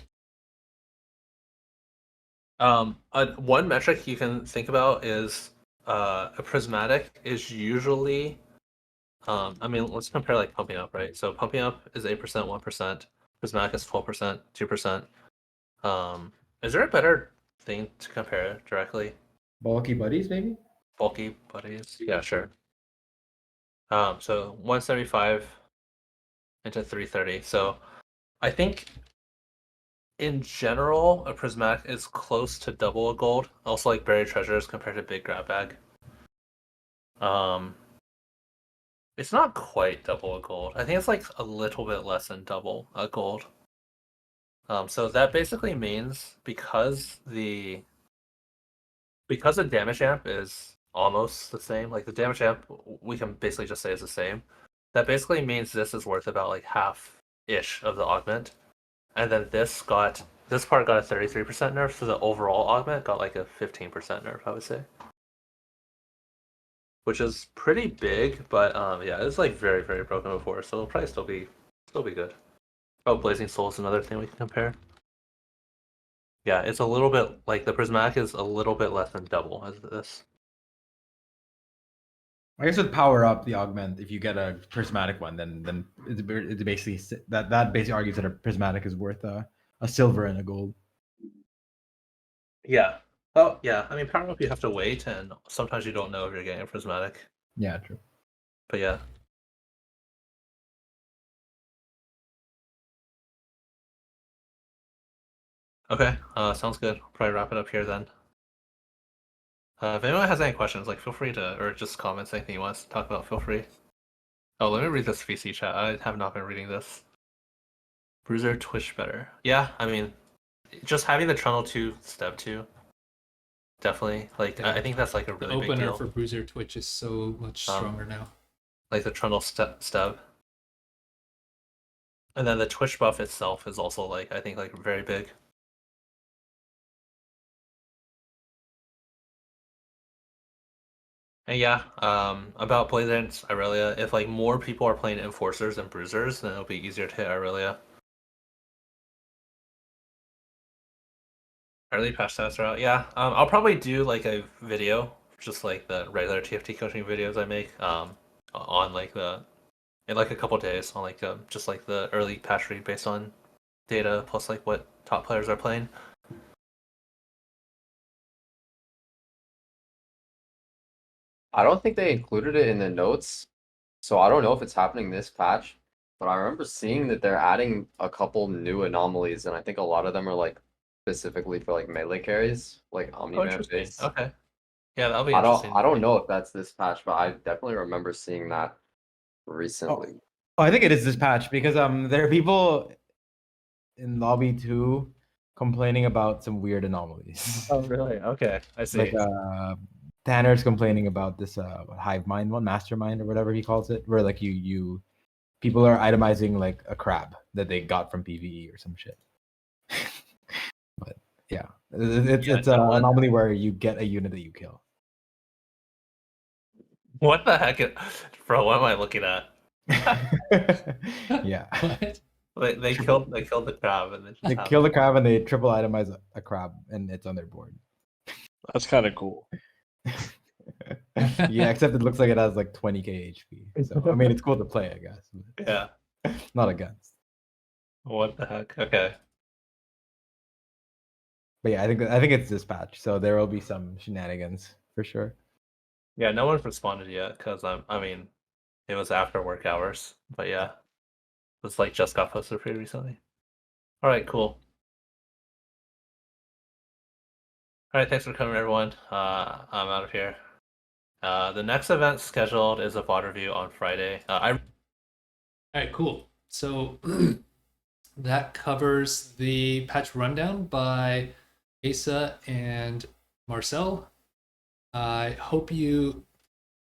One metric you can think about is a prismatic is usually I mean, let's compare like pumping up, right? So pumping up is 8%, 1%. Prismatic is 12%, 2%. Is there a better thing to compare directly? Bulky buddies, maybe? Bulky buddies? Yeah, sure. So 175 into 330. So I think in general, a prismatic is close to double a gold. Also like buried treasures compared to big grab bag. It's not quite double a gold. I think it's like a little bit less than double a gold. So that basically means because the damage amp is almost the same, like the damage amp we can basically just say is the same. That basically means this is worth about like half-ish of the augment. And then this part got a 33% nerf, so the overall augment got like a 15% nerf, I would say. Which is pretty big, but yeah, it's like very, very broken before, so it'll probably still be good. Oh, Blazing Soul is another thing we can compare. Yeah, it's a little bit like the prismatic is a little bit less than double as this. I guess with power up the augment, if you get a prismatic one, then it's basically that basically argues that a prismatic is worth a silver and a gold. Yeah. Oh yeah. I mean, power up you have to wait, and sometimes you don't know if you're getting a prismatic. Yeah, true. But yeah. Okay. Sounds good. Probably wrap it up here then. If anyone has any questions, like feel free to, or just comments, anything you want us to talk about, feel free. Oh, let me read this VC chat. I have not been reading this. Bruiser Twitch better. Yeah, I mean, just having the Trundle 2 step 2. Definitely. Like, Yeah. I think that's like a really The big opener deal. for Bruiser Twitch is so much stronger now. Like the Trundle stub. And then the Twitch buff itself is also like, I think like very big. And yeah, about Blazers Irelia, if like more people are playing Enforcers and Bruisers, then it'll be easier to hit Irelia. Early patch stats are out. Yeah, I'll probably do like a video, just like the regular TFT coaching videos I make, on like in like a couple days on like just like the early patch read based on data plus like what top players are playing. I don't think they included it in the notes, so I don't know if it's happening this patch. But I remember seeing that they're adding a couple new anomalies, and I think a lot of them are like specifically for like melee carries, like Oh, Omni-Man interesting. based. Okay. Yeah, that'll be I interesting. don't know if that's this patch, but I definitely remember seeing that recently. Oh, I think it is this patch because there are people in lobby 2 complaining about some weird anomalies. Oh, really? Okay, I see. Like Tanner's complaining about this hive mind one, mastermind or whatever he calls it, where like you people are itemizing like a crab that they got from PvE or some shit. But yeah, it's no an one- anomaly where you get a unit that you kill. What the heck, bro? What am I looking at? Yeah, What? They killed the crab and then they kill the crab and they triple itemize a crab and it's on their board. That's kind of cool. Yeah, except it looks like it has like 20k HP. So I mean, it's cool to play, I guess. But Yeah. not against. What the heck? Okay. But yeah, I think it's this patch, so there will be some shenanigans for sure. Yeah, no one's responded yet because I mean, it was after work hours. But yeah, it's like just got posted pretty recently. All right, cool. All right, thanks for coming, everyone. I'm out of here. The next event scheduled is a VOD review on Friday. All right, cool. So that covers the patch rundown by Aesah and Marcel. I hope you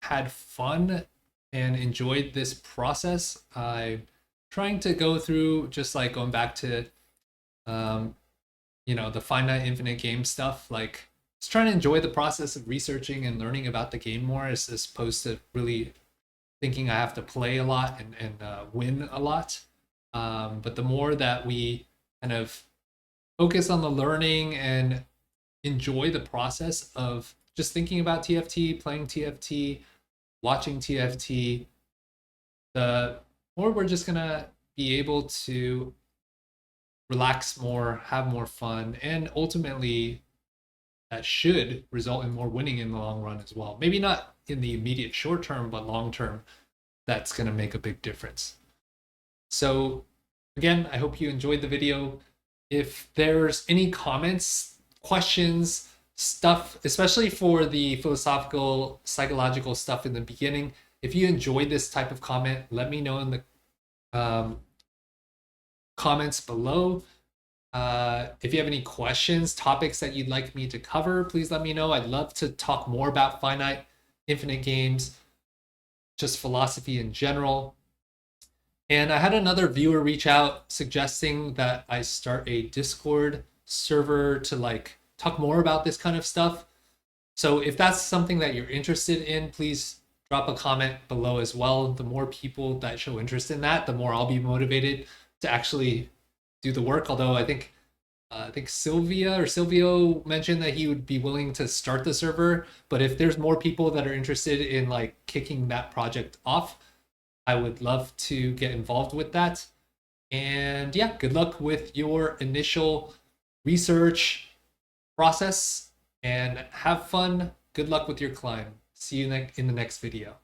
had fun and enjoyed this process. I'm trying to go through just like going back to the finite infinite game stuff, like just trying to enjoy the process of researching and learning about the game more as opposed to really thinking I have to play a lot and win a lot. But the more that we kind of focus on the learning and enjoy the process of just thinking about TFT, playing TFT, watching TFT, the more we're just gonna be able to relax more, have more fun, and ultimately that should result in more winning in the long run as well. Maybe not in the immediate short term, but long term, that's going to make a big difference. So again, I hope you enjoyed the video. If there's any comments, questions, stuff, especially for the philosophical, psychological stuff in the beginning, if you enjoyed this type of comment, let me know in the comments below. If you have any questions, topics that you'd like me to cover, please let me know. I'd love to talk more about finite infinite games, just philosophy in general. And I had another viewer reach out suggesting that I start a Discord server to like talk more about this kind of stuff. So if that's something that you're interested in, please drop a comment below as well. The more people that show interest in that, the more I'll be motivated to actually do the work. Although I think Silvio mentioned that he would be willing to start the server, but if there's more people that are interested in like kicking that project off, I would love to get involved with that. And yeah, good luck with your initial research process and have fun. Good luck with your climb. See you in the next video.